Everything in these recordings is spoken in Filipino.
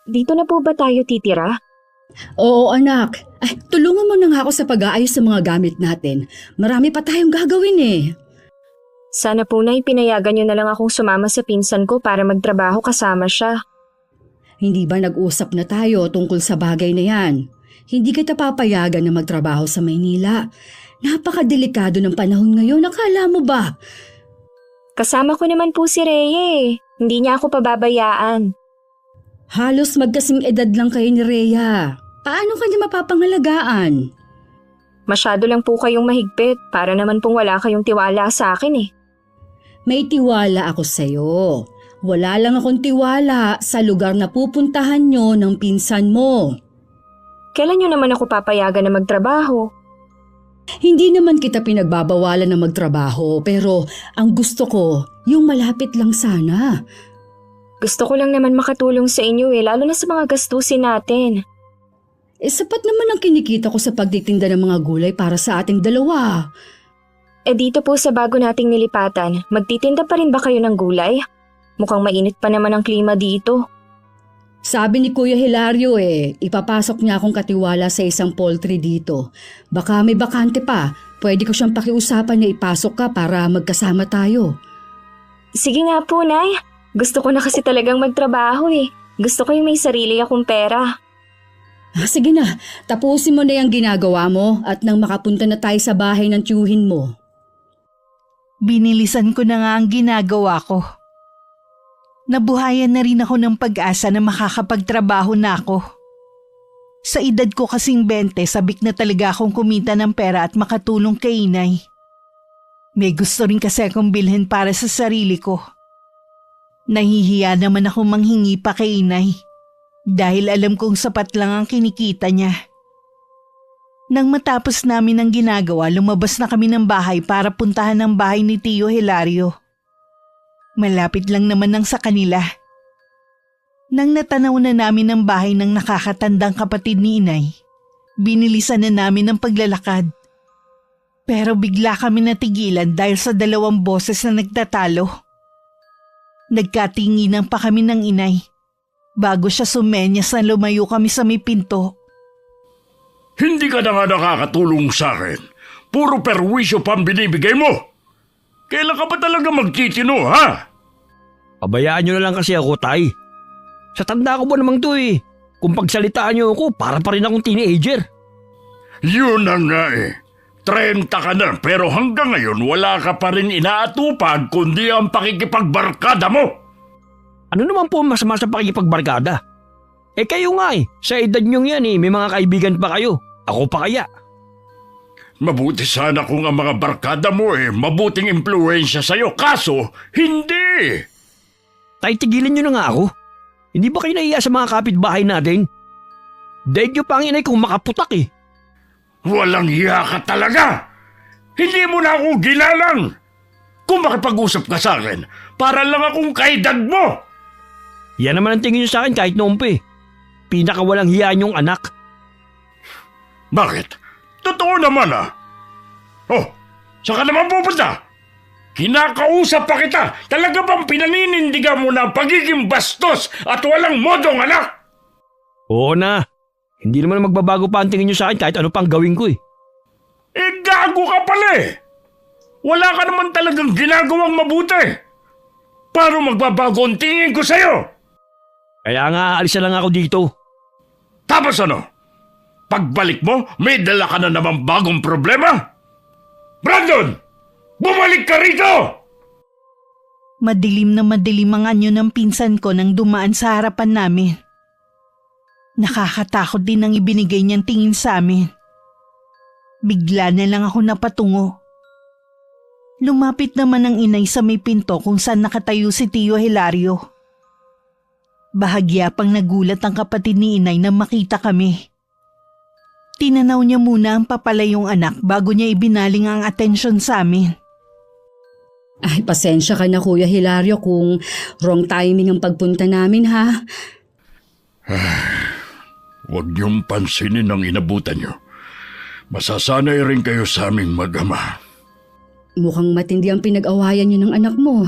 Dito na po ba tayo titira? Oo anak, tulungan mo na nga ako sa pag-aayos sa mga gamit natin. Marami pa tayong gagawin eh. Sana po na pinayagan niyo na lang akong sumama sa pinsan ko para magtrabaho kasama siya. Hindi ba nag-usap na tayo tungkol sa bagay na yan? Hindi kita papayagan na magtrabaho sa Maynila. Napakadelikado ng panahon ngayon, akala mo ba? Kasama ko naman po si Rhea eh. Hindi niya ako pababayaan. Halos magkasing edad lang kayo ni Rhea. Paano ka niya mapapangalagaan? Masyado lang po kayong mahigpit para naman pong wala kayong tiwala sa akin eh. May tiwala ako sa'yo. Wala lang akong tiwala sa lugar na pupuntahan nyo ng pinsan mo. Kailan niyo naman ako papayagan na magtrabaho? Hindi naman kita pinagbabawalan na magtrabaho pero ang gusto ko, yung malapit lang sana. Gusto ko lang naman makatulong sa inyo eh, lalo na sa mga gastusin natin. Sapat naman ang kinikita ko sa pagtitinda ng mga gulay para sa ating dalawa. Dito po sa bago nating nilipatan, magtitinda pa rin ba kayo ng gulay? Mukhang mainit pa naman ang klima dito. Sabi ni Kuya Hilario ipapasok niya akong katiwala sa isang poultry dito. Baka may bakante pa, pwede ko siyang pakiusapan na ipasok ka para magkasama tayo. Sige nga po, Nay. Gusto ko na kasi talagang magtrabaho eh. Gusto ko yung may sarili akong pera. Sige na, tapusin mo na yung ginagawa mo at nang makapunta na tayo sa bahay ng tiyuhin mo. Binilisan ko na nga ang ginagawa ko. Nabuhayan na rin ako ng pag-asa na makakapagtrabaho na ako. Sa edad ko kasing 20, sabik na talaga akong kumita ng pera at makatulong kay inay. May gusto rin kasi akong bilhin para sa sarili ko. Nahihiya naman ako manghingi pa kay inay dahil alam kong sapat lang ang kinikita niya. Nang matapos namin ang ginagawa, lumabas na kami ng bahay para puntahan ang bahay ni Tio Hilario. Malapit lang naman ang sa kanila. Nang natanaw na namin ang bahay ng nakakatandang kapatid ni inay, binilisan na namin ang paglalakad. Pero bigla kami natigilan dahil sa dalawang boses na nagtatalo. Nagkatinginan pa kami ng inay bago siya sumenyas na lumayo kami sa may pinto. Hindi ka na nga nakakatulong sa akin. Puro perwisyo pa ang binibigay mo. Kailan ka ba talaga magtitino, ha? Pabayaan nyo na lang kasi ako, Tay. Sa tanda ko ba namang to eh. Kung pagsalitaan nyo ako, para pa rin akong teenager. Yun na nga eh. 30 ka na pero hanggang ngayon wala ka pa rin inaatupag kundi ang pakikipagbarkada mo. Ano naman po masama sa pakikipagbarkada? Kayo nga sa edad nyong yan may mga kaibigan pa kayo. Ako pa kaya? Mabuti sana kung ang mga barkada mo mabuting impluensya sa'yo, kaso hindi! Tay, tigilan nyo na nga ako. Hindi ba kayo naiya sa mga kapitbahay natin? Daig nyo pa ang inay kung makaputak eh. Walang hiya ka talaga! Hindi mo na ako ginalang! Kung makipag-usap ka sa akin, para lang akong kaedad mo! Yan naman ang tingin nyo sa akin kahit noon pa eh. Pinakawalang hiya nyong anak. Bakit? Totoo naman ah! Oh, saan ka naman pupunta? Kinakausap pa kita! Talaga bang pinaninindigan mo na ang pagiging bastos at walang modong anak? Oo na. Hindi naman magbabago pa ang tingin nyo sa akin kahit ano pang gawin ko eh. Gago ka pala eh! Wala ka naman talagang ginagawang mabuti! Paano magbabago ang tingin ko sa'yo? Kaya nga alis na lang ako dito. Tapos ano? Pagbalik mo, may dala ka na naman bagong problema? Brandon! Bumalik ka rito! Madilim na madilim ang anyo ng pinsan ko nang dumaan sa harapan namin. Nakakatakot din ang ibinigay niyang tingin sa amin. Bigla na lang ako napatungo. Lumapit naman ang inay sa may pinto kung saan nakatayo si Tio Hilario. Bahagya pang nagulat ang kapatid ni inay nang makita kami. Tinanaw niya muna ang papalayong anak bago niya ibinaling ang atensyon sa amin. Ay, pasensya ka na Kuya Hilario kung wrong timing ang pagpunta namin ha. Huwag niyong pansinin ang inabutan niyo. Masasanay rin kayo sa aming mag-ama. Mukhang matindi ang pinag-awayan niyo ng anak mo.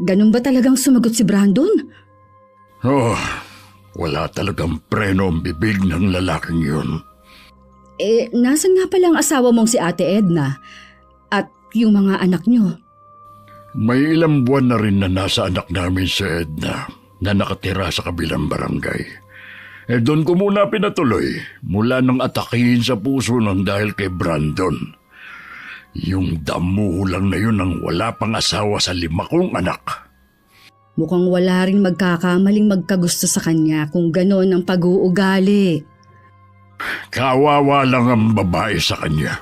Ganun ba talagang sumagot si Brandon? Oh, Wala talagang preno ang bibig ng lalaking yun. Nasan nga pala ang asawa mong si Ate Edna? At yung mga anak nyo? May ilang buwan na rin na nasa anak namin si Edna na nakatira sa kabilang barangay. Doon ko muna pinatuloy mula nang atakihin sa puso ng dahil kay Brandon. Yung damuhulang na yun ang wala pang asawa sa 5 kong anak. Mukhang wala rin magkakamaling magkagusto sa kanya kung ganon ang pag-uugali. Kawawa lang ang babae sa kanya.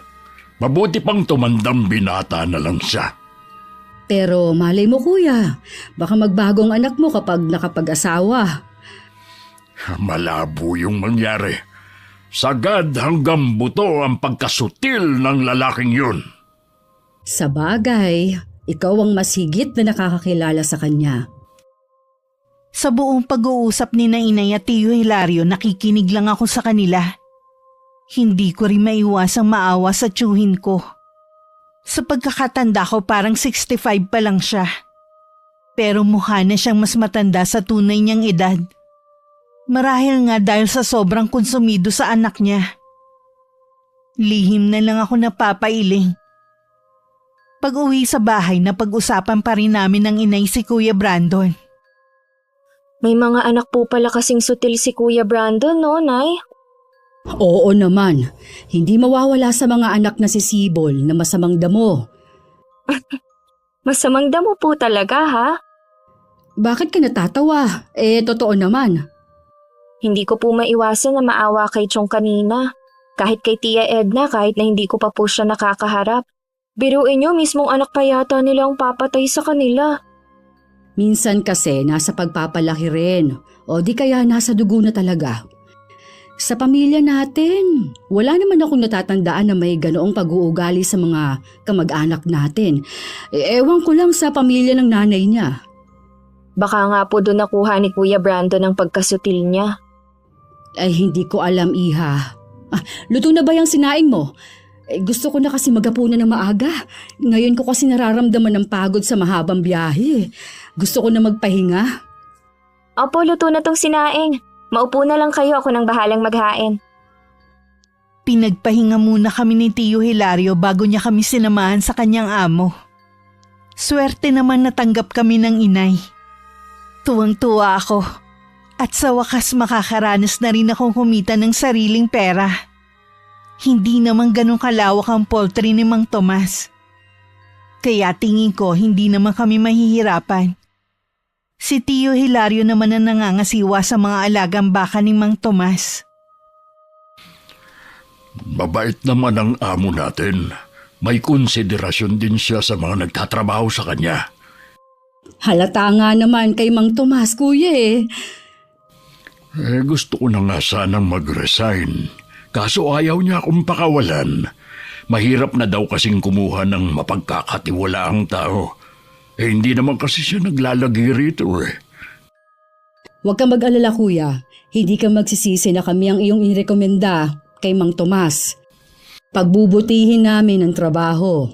Mabuti pang tumandang binata na lang siya. Pero malay mo kuya, baka magbagong anak mo kapag nakapag-asawa. Malabo yung mangyari. Sagad hanggang buto ang pagkasutil ng lalaking yun. Sa bagay, ikaw ang mas higit na nakakakilala sa kanya. Sa buong pag-uusap ni na Inay at Tio Hilario, nakikinig lang ako sa kanila. Hindi ko rin maiwasang maawa sa tiyuhin ko. Sa pagkakatanda ko parang 65 pa lang siya. Pero mukha na siyang mas matanda sa tunay niyang edad. Marahil nga dahil sa sobrang konsumido sa anak niya. Lihim na lang ako napapailing. Pag-uwi sa bahay, napag-usapan pa rin namin ng inay si Kuya Brandon. May mga anak po pala kasing sutil si Kuya Brandon, no, Nay? Oo naman, hindi mawawala sa mga anak na si Sibol na masamang damo. Masamang damo po talaga, ha? Bakit ka natatawa? Totoo naman. Hindi ko po maiwasan na maawa kay Chong kanina. Kahit kay Tia Edna, kahit na hindi ko pa po siya nakakaharap. Biruin niyo, mismong anak pa yata nilang papatay sa kanila. Minsan kasi nasa pagpapalaki rin o di kaya nasa dugo na talaga. Sa pamilya natin, wala naman akong natatandaan na may ganoong pag-uugali sa mga kamag-anak natin. Ewan ko lang sa pamilya ng nanay niya. Baka nga po doon nakuha ni Kuya Brandon ang pagkasutil niya. Ay hindi ko alam, iha. Luto na ba yung sinaing mo? Gusto ko na kasi magapunan ng maaga. Ngayon ko kasi nararamdaman ng pagod sa mahabang biyahe. Gusto ko na magpahinga. Opo, luto na tong sinaing. Maupo na lang kayo, ako nang bahalang maghain. Pinagpahinga muna kami ni Tio Hilario bago niya kami sinamahan sa kanyang amo. Swerte naman natanggap kami ng inay. Tuwang-tuwa ako. At sa wakas makakaranas na rin akong kumita ng sariling pera. Hindi naman ganun kalawak ang poultry ni Mang Tomas. Kaya tingin ko hindi naman kami mahihirapan. Si Tio Hilario naman ang nangangasiwa sa mga alagang baka ni Mang Tomas. Mabait naman ang amo natin. May konsiderasyon din siya sa mga nagtatrabaho sa kanya. Halata nga naman kay Mang Tomas, kuya . Gusto ko na nga sanang mag-resign. Kaso ayaw niya akong pakawalan. Mahirap na daw kasing kumuha ng mapagkakatiwalaang tao. Hindi naman kasi siya naglalagi rito . Huwag kang mag-alala kuya, hindi ka magsisisi na kami ang iyong irekomenda kay Mang Tomas. Pagbubutihin namin ang trabaho.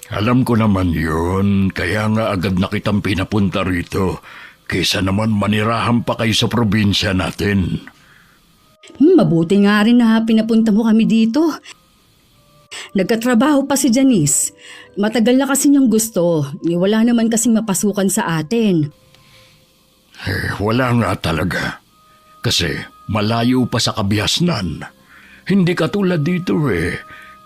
Alam ko naman yun, kaya nga agad na kitang pinapunta rito. Kaysa naman manirahan pa kayo sa probinsya natin. Mabuti nga rin na pinapunta mo kami dito. Nagkatrabaho pa si Janice. Matagal na kasi niyang gusto. Wala naman kasing mapasukan sa atin. Wala nga talaga. Kasi malayo pa sa kabihasnan. Hindi katulad dito .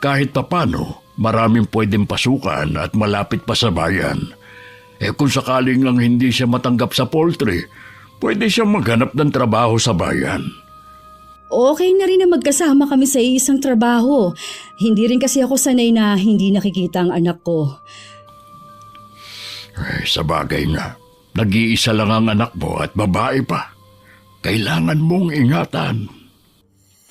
Kahit papano, maraming pwedeng pasukan at malapit pa sa bayan. Kung sakaling lang hindi siya matanggap sa poultry, pwede siyang maghanap ng trabaho sa bayan. Okay na rin na magkasama kami sa isang trabaho. Hindi rin kasi ako sanay na hindi nakikita ang anak ko. Sa bagay nga, nag-iisa lang ang anak mo at babae pa. Kailangan mong ingatan.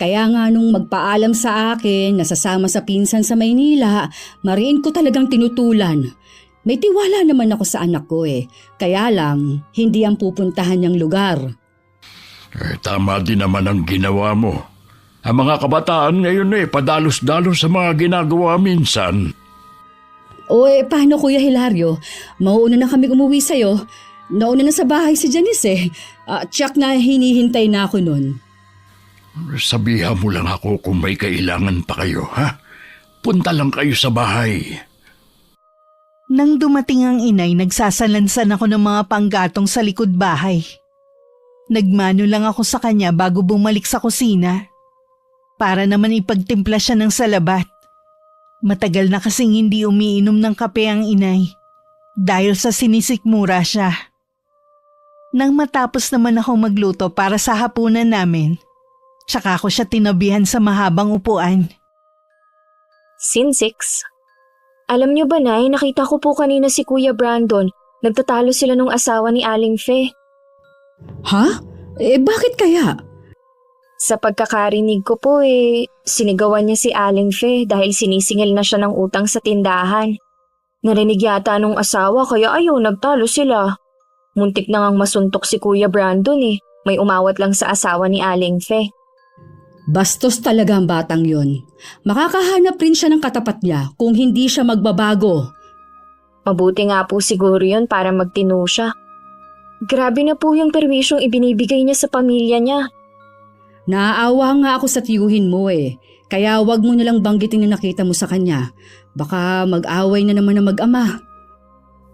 Kaya nga nung magpaalam sa akin na sasama sa pinsan sa Maynila, mariin ko talagang tinutulan. May tiwala naman ako sa anak ko . Kaya lang, hindi ang pupuntahan niyang lugar. Tama din naman ang ginawa mo. Ang mga kabataan ngayon padalos-dalos sa mga ginagawa minsan. Paano Kuya Hilario? Mauuna na kami umuwi sa'yo. Nauna na sa bahay si Janice eh. Tsak na hinihintay na ako nun. Sabihan mo lang ako kung may kailangan pa kayo, ha? Punta lang kayo sa bahay. Nang dumating ang inay, nagsasalansan ako ng mga panggatong sa likod bahay. Nagmano lang ako sa kanya bago bumalik sa kusina. Para naman ipagtimpla siya ng salabat. Matagal na kasing hindi umiinom ng kape ang inay. Dahil sa sinisikmura siya. Nang matapos naman ako magluto para sa hapunan namin, tsaka ko siya tinabihan sa mahabang upuan. Scene 6. Alam niyo ba, Nay, nakita ko po kanina si Kuya Brandon. Nagtatalo sila nung asawa ni Aling Fe. Ha? Bakit kaya? Sa pagkakarinig ko po sinigawan niya si Aling Fe dahil sinisingil na siya ng utang sa tindahan. Narinig yata nung asawa kaya nagtalo sila. Muntik na ngang masuntok si Kuya Brandon May umawat lang sa asawa ni Aling Fe. Bastos talaga ang batang yon. Makakahanap rin siya ng katapat niya kung hindi siya magbabago. Mabuti nga po siguro yun para magtino siya. Grabe na po yung perwisyong ibinibigay niya sa pamilya niya. Naaawa nga ako sa tiyuhin mo eh. Kaya wag mo nalang banggitin na nakita mo sa kanya. Baka mag-away na naman ang mag-ama.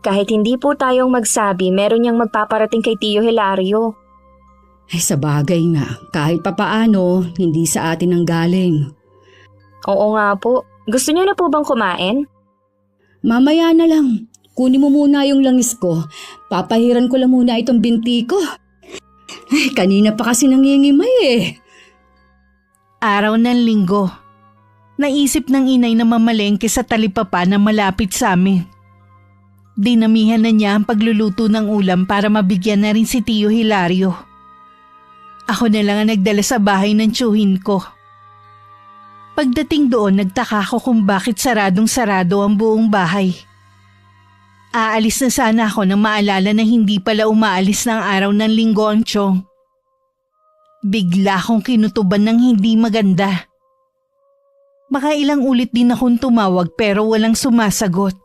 Kahit hindi po tayong magsabi, meron niyang magpaparating kay Tio Hilario. Ay sa bagay nga, kahit papaano, hindi sa atin ang galing. Oo nga po. Gusto niyo na po bang kumain? Mamaya na lang. Kunin mo muna yung langis ko. Papahiran ko lang muna itong binti ko. Ay, kanina pa kasi nangingimay eh. Araw ng linggo. Naisip ng inay na mamalengke sa talipapa na malapit sa amin. Dinamihan na niya ang pagluluto ng ulam para mabigyan na rin si Tio Hilario. Ako na lang ang nagdala sa bahay ng tiyuhin ko. Pagdating doon, nagtaka ako kung bakit saradong-sarado ang buong bahay. Aalis na sana ako nang maalala na hindi pala umaalis ng araw ng linggo ang tiyong. Bigla akong kinutuban ng hindi maganda. Makailang ulit din akong tumawag pero walang sumasagot.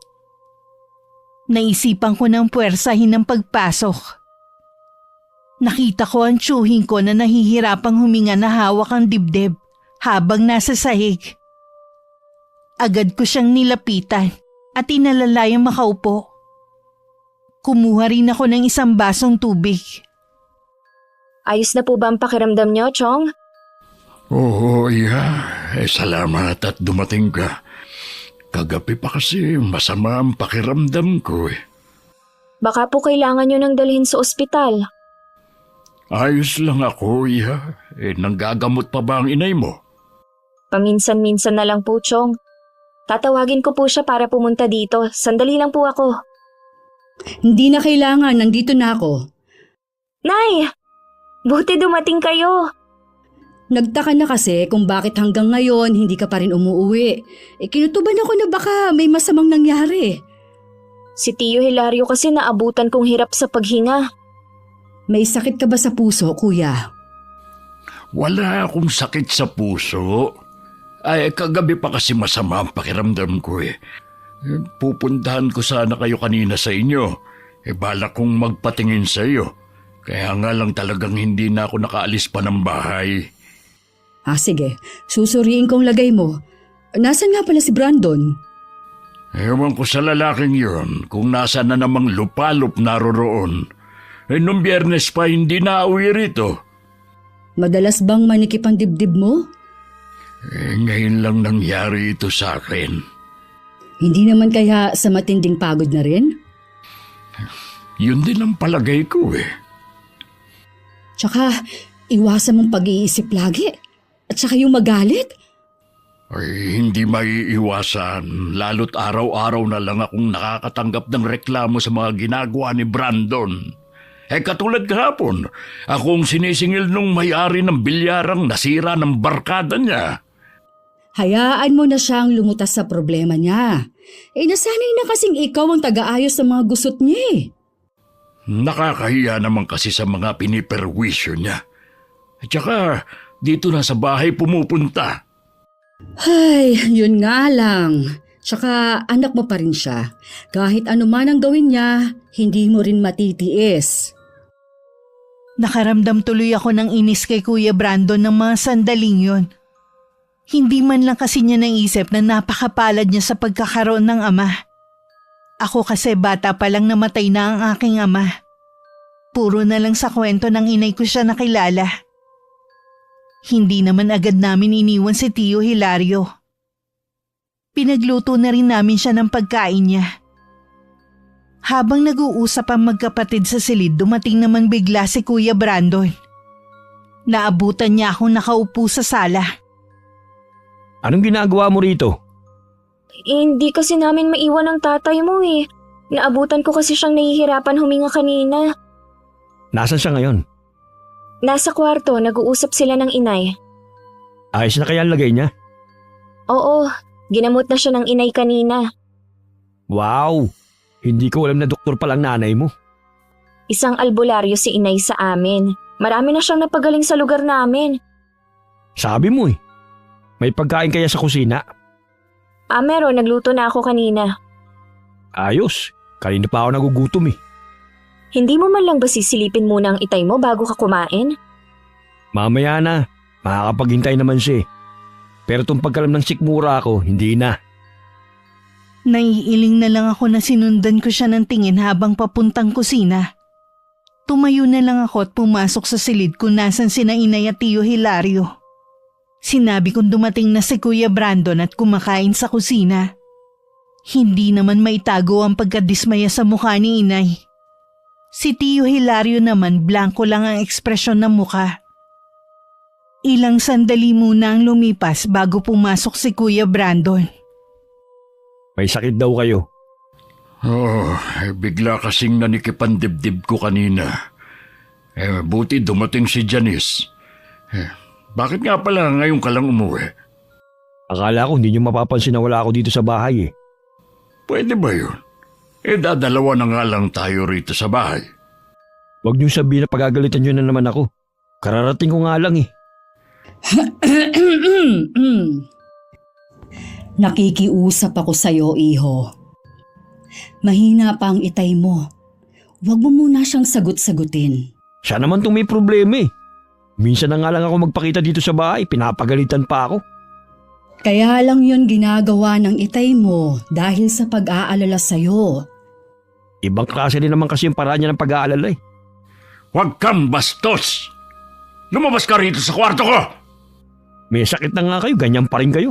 Naisipan ko ng puwersahin ng pagpasok. Nakita ko ang tiyuhin ko na nahihirapang huminga na hawak ang dibdib habang nasa sahig. Agad ko siyang nilapitan at inalalayang makaupo. Kumuha rin ako ng isang basong tubig. Ayos na po ba ang pakiramdam niyo, Chong? Oo, iya. Salamat at dumating ka. Kagabi pa kasi masama ang pakiramdam ko eh. Baka po kailangan niyo nang dalhin sa ospital. Ayos lang ako, iya. Nanggagamot pa ba ang inay mo? Paminsan-minsan na lang po, Chong. Tatawagin ko po siya para pumunta dito. Sandali lang po ako. Hindi na kailangan, nandito na ako. Nay! Buti dumating kayo. Nagtaka na kasi kung bakit hanggang ngayon hindi ka pa rin umuuwi. Kinutuban ako na baka may masamang nangyari. Si Tio Hilario kasi naabutan kong hirap sa paghinga. May sakit ka ba sa puso, kuya? Wala akong sakit sa puso. Ay, kagabi pa kasi masama ang pakiramdam ko eh. Pupuntahan ko sana kayo kanina sa inyo. Balak kong magpatingin sa iyo. Kaya nga lang talagang hindi na ako nakaalis pa ng bahay. Sige. Susuriin kong lagay mo. Nasaan nga pala si Brandon? Ewan ko sa lalaking yun kung nasaan na namang lupalop naroroon. Nung Biyernes pa hindi na uwi rito. Madalas bang manikip ang dibdib mo? Ngayon lang nangyari ito sa akin. Hindi naman kaya sa matinding pagod na rin? Yun din ang palagay ko eh. Tsaka, iwasan mong pag-iisip lagi. At saka yung magalit. Ay, hindi maiiwasan. Lalo't araw-araw na lang akong nakakatanggap ng reklamo sa mga ginagawa ni Brandon. Katulad kahapon, akong sinisingil nung may-ari ng bilyarang nasira ng barkada niya. Hayaan mo na siyang lumutas sa problema niya. Nasanay na kasing ikaw ang taga-ayos sa mga gusot niya eh. Nakakahiya naman kasi sa mga piniperwisyo niya. At saka, dito na sa bahay pumupunta. Ay, yun nga lang. Tsaka anak mo pa rin siya. Kahit ano man ang gawin niya, hindi mo rin matitiis. Nakaramdam tuloy ako ng inis kay Kuya Brandon ng mga sandaling yon. Hindi man lang kasi niya naisip na napakapalad niya sa pagkakaroon ng ama. Ako kasi bata pa lang namatay na ang aking ama. Puro na lang sa kwento ng inay ko siya nakilala. Hindi naman agad namin iniwan si Tio Hilario. Pinagluto na rin namin siya ng pagkain niya. Habang nag-uusap ang magkapatid sa silid, dumating naman bigla si Kuya Brandon. Naabutan niya akong nakaupo sa sala. Anong ginagawa mo rito? Hindi kasi namin maiwan ang tatay mo eh. Naabutan ko kasi siyang nahihirapan huminga kanina. Nasaan siya ngayon? Nasa kwarto, nag-uusap sila ng inay. Ayos na kaya ang lagay niya? Oo, ginamot na siya ng inay kanina. Wow! Hindi ko alam na doktor palang nanay mo. Isang albularyo si inay sa amin. Marami na siyang napagaling sa lugar namin. Sabi mo eh. May pagkain kaya sa kusina? Meron, nagluto na ako kanina. Ayos. Kanina pa ako nagugutom eh. Hindi mo man lang ba sisilipin muna ang itay mo bago ka kumain? Mamaya na. Makakapaghintay naman siya eh. Pero itong pagkalam ng sikmura ako, hindi na. Naiiling na lang ako na sinundan ko siya ng tingin habang papuntang kusina. Tumayo na lang ako at pumasok sa silid kung nasan sina inay at Tio Hilario. Sinabi kong dumating na si Kuya Brandon at kumakain sa kusina. Hindi naman maitago ang pagkadismaya sa mukha ni inay. Si Tio Hilario naman blanko lang ang ekspresyon ng mukha. Ilang sandali muna ang lumipas bago pumasok si Kuya Brandon. May sakit daw kayo. Bigla kasing nanikipan dibdib ko kanina. Buti dumating si Janice. Bakit nga pala ngayon ka lang umuwi? Akala ko hindi niyo mapapansin na wala ako dito sa bahay eh. Pwede ba yun? Dadalawa na nga lang tayo rito sa bahay. Huwag niyo sabihin na pagagalitan niyo na naman ako. Kararating ko nga lang eh. Nakikiusap ako sa'yo, iho. Mahina pa ang itay mo. Huwag mo muna siyang sagot-sagutin. Siya naman itong may problema eh. Minsan na nga lang ako magpakita dito sa bahay, pinapagalitan pa ako. Kaya lang yun ginagawa ng itay mo dahil sa pag-aalala sa'yo. Ibang klase rin naman kasi yung paraan niya ng pag-aalala eh. Huwag kang bastos! Lumabas ka rito sa kwarto ko! May sakit na nga kayo, ganyan pa rin kayo.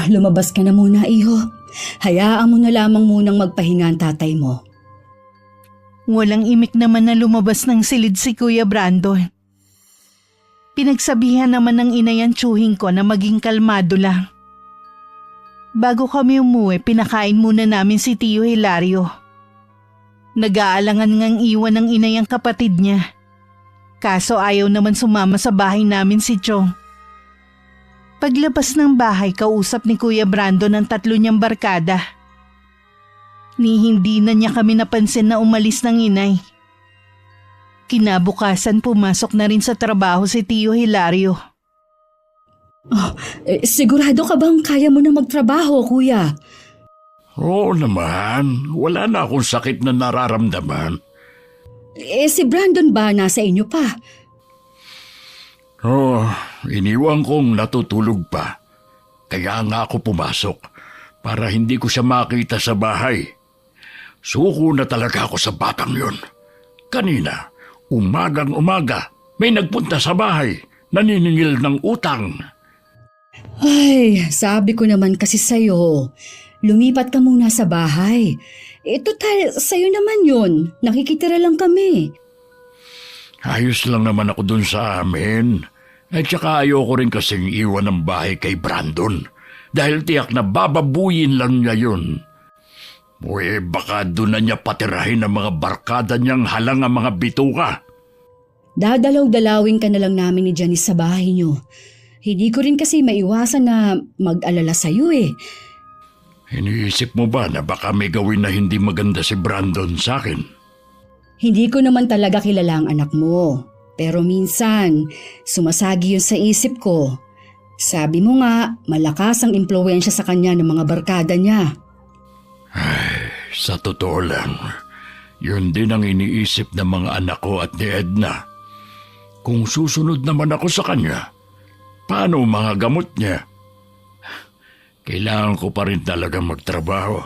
Lumabas ka na muna, iho. Hayaan mo na lamang munang magpahinga ang tatay mo. Walang imik naman na lumabas ng silid si Kuya Brandon. Pinagsabihan naman ng inay ang tsuhing ko na maging kalmado lang. Bago kami umuwi, pinakain muna namin si Tio Hilario. Nag-aalangan ngang iwan ng inay ang kapatid niya. Kaso ayaw naman sumama sa bahay namin si Chong. Paglabas ng bahay, kausap ni Kuya Brandon ang 3 niyang barkada. Ni hindi na niya kami napansin na umalis ng inay. Kinabukasan pumasok na rin sa trabaho si Tio Hilario. Sigurado ka bang kaya mo na magtrabaho, kuya? Oo naman, wala na akong sakit na nararamdaman. Si Brandon ba nasa inyo pa? Iniwan kong natutulog pa. Kaya nga ako pumasok para hindi ko siya makita sa bahay. Suko na talaga ako sa batang yon. Kanina, umagang-umaga, may nagpunta sa bahay, naniningil ng utang. Ay, sabi ko naman kasi sa'yo, lumipat ka muna sa bahay. Total, sa'yo naman yun. Nakikitira lang kami. Ayos lang naman ako dun sa amin. At saka ayoko rin kasing iwan ng bahay kay Brandon. Dahil tiyak na bababuyin lang niya yun. Baka doon na niya patirahin ang mga barkada niyang halang ang mga bituka. Dadalaw-dalawin ka na lang namin ni Janice sa bahay niyo. Hindi ko rin kasi maiwasan na mag-alala sa'yo eh. Iniisip mo ba na baka may gawin na hindi maganda si Brandon sa akin? Hindi ko naman talaga kilala ang anak mo. Pero minsan, sumasagi yun sa isip ko. Sabi mo nga, malakas ang impluwensya sa kanya ng mga barkada niya. Sa totoo lang, yun din ang iniisip ng mga anak ko at ni Edna. Kung susunod naman ako sa kanya, paano ang mga gamot niya? Kailangan ko pa rin talagang magtrabaho.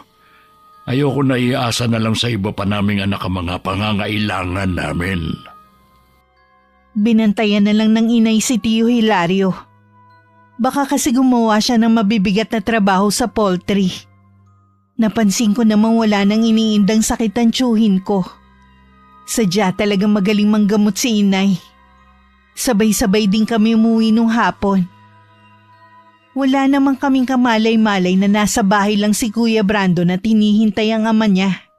Ayoko na iasa na lang sa iba pa naming anak ang mga pangangailangan namin. Binantayan na lang ng inay si Tio Hilario. Baka kasi gumawa siya ng mabibigat na trabaho sa poultry. Napansin ko namang wala nang iniindang sakit ang tiyuhin ko. Sadya talagang magaling manggamot si inay. Sabay-sabay din kami umuwi nung hapon. Wala namang kaming kamalay-malay na nasa bahay lang si Kuya Brandon at hinihintay ang ama niya.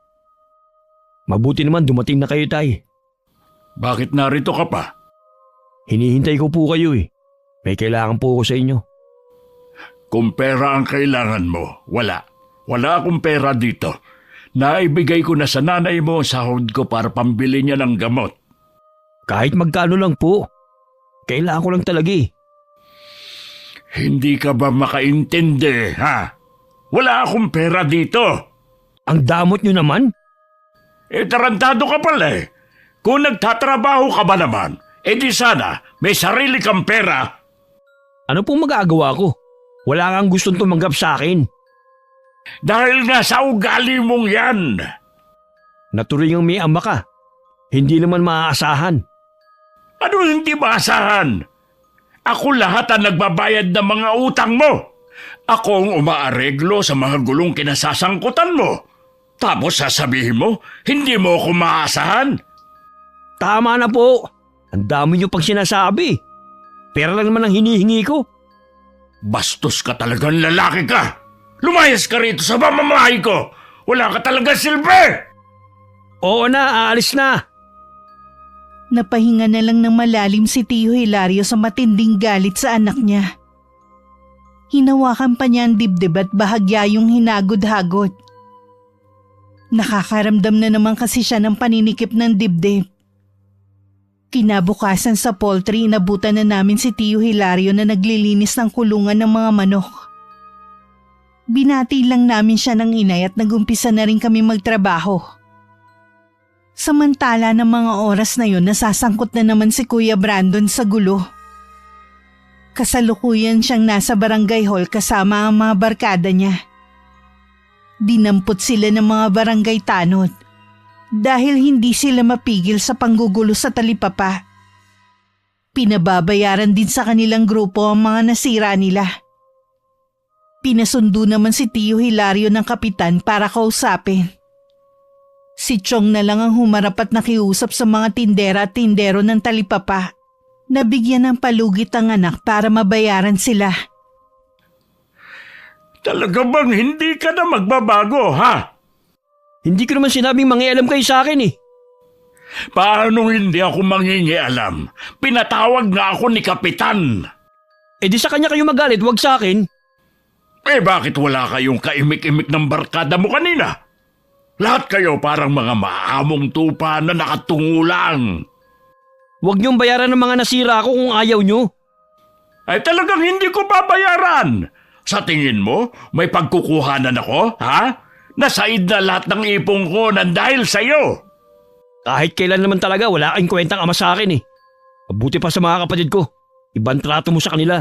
Mabuti naman dumating na kayo, Tay. Bakit narito ka pa? Hinihintay ko po kayo eh. May kailangan po ako sa inyo. Kung pera ang kailangan mo, wala. Wala akong pera dito. Naibigay ko na sa nanay mo ang sahod ko para pambili niya ng gamot. Kahit magkano lang po. Kailangan ko lang talaga eh. Hindi ka ba makaintindi, ha? Wala akong pera dito. Ang damot nyo naman? Tarantado ka pala eh. Kung nagtatrabaho ka ba naman, di sana may sarili kang pera. Ano pong magagawa ko? Wala kang gustong tumanggap sa akin. Dahil nga sa ugali mong yan. Naturingang may ama ka. Hindi naman maaasahan. Ano hindi maasahan? Ako lahat ang nagbabayad ng mga utang mo. Ako ang umaareglo sa mga gulong kinasasangkutan mo. Tapos sasabihin mo, hindi mo ako maasahan? Tama na po. Ang dami nyo pang sinasabi. Pera lang naman ang hinihingi ko. Bastos ka talagang lalaki ka. Lumayas ka rito sa pamamahay ko. Wala ka talaga silbi. Oo na, aalis na. Napahinga na lang ng malalim si Tio Hilario sa matinding galit sa anak niya. Hinawakan pa niya ang dibdib at bahagya yung hinagod-hagod. Nakakaramdam na naman kasi siya ng paninikip ng dibdib. Kinabukasan sa poultry, inabutan na namin si Tio Hilario na naglilinis ng kulungan ng mga manok. Binati lang namin siya ng inay at nagumpisa na rin kami magtrabaho. Samantala ng mga oras na yun, nasasangkot na naman si Kuya Brandon sa gulo. Kasalukuyan siyang nasa barangay hall kasama ang mga barkada niya. Dinampot sila ng mga barangay tanod dahil hindi sila mapigil sa panggugulo sa talipapa. Pinababayaran din sa kanilang grupo ang mga nasira nila. Pinasundo naman si Tio Hilario ng kapitan para kausapin. Si Chong na lang ang humarap at nakiusap sa mga tindera at tindero ng talipapa. Nabigyan ng palugit ang anak para mabayaran sila. Talaga bang hindi ka na magbabago, ha? Hindi ko naman sinabing mangialam kayo sa akin eh. Paano hindi ako mangingialam? Pinatawag nga ako ni Kapitan. Di sa kanya kayo magalit, wag sa akin. Bakit wala kayong kaimik-imik ng barkada mo kanina? Lahat kayo parang mga maamong tupa na nakatungo lang. Huwag niyong bayaran ng mga nasira ko kung ayaw niyo. Talagang hindi ko babayaran. Sa tingin mo, may pagkukuhanan ako, ha? Nasaid na lahat ng ipong ko nang dahil sa'yo. Kahit kailan naman talaga, wala kayong kwentang ama sa akin eh. Mabuti pa sa mga kapatid ko. Ibang trato mo sa kanila.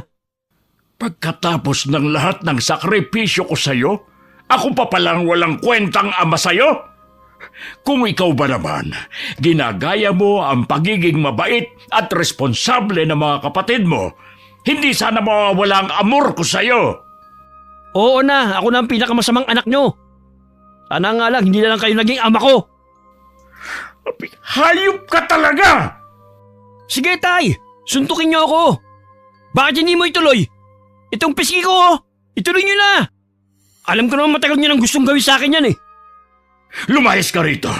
Pagkatapos ng lahat ng sakripisyo ko sa'yo, ako pa palang walang kwentang ama sa'yo? Kung ikaw ba naman, ginagaya mo ang pagiging mabait at responsable ng mga kapatid mo, hindi sana mawawala ang amor ko sa'yo. Oo na, ako na ang pinakamasamang anak nyo. Sana nga lang, hindi na lang kayo naging ama ko. Hayop ka talaga! Sige tay, suntukin niyo ako. Bakit hindi mo ituloy? Itong piski ko, ituloy niyo na. Alam ko naman matagal niyo nang gustong gawin sa akin yan eh. Lumayas ka rito.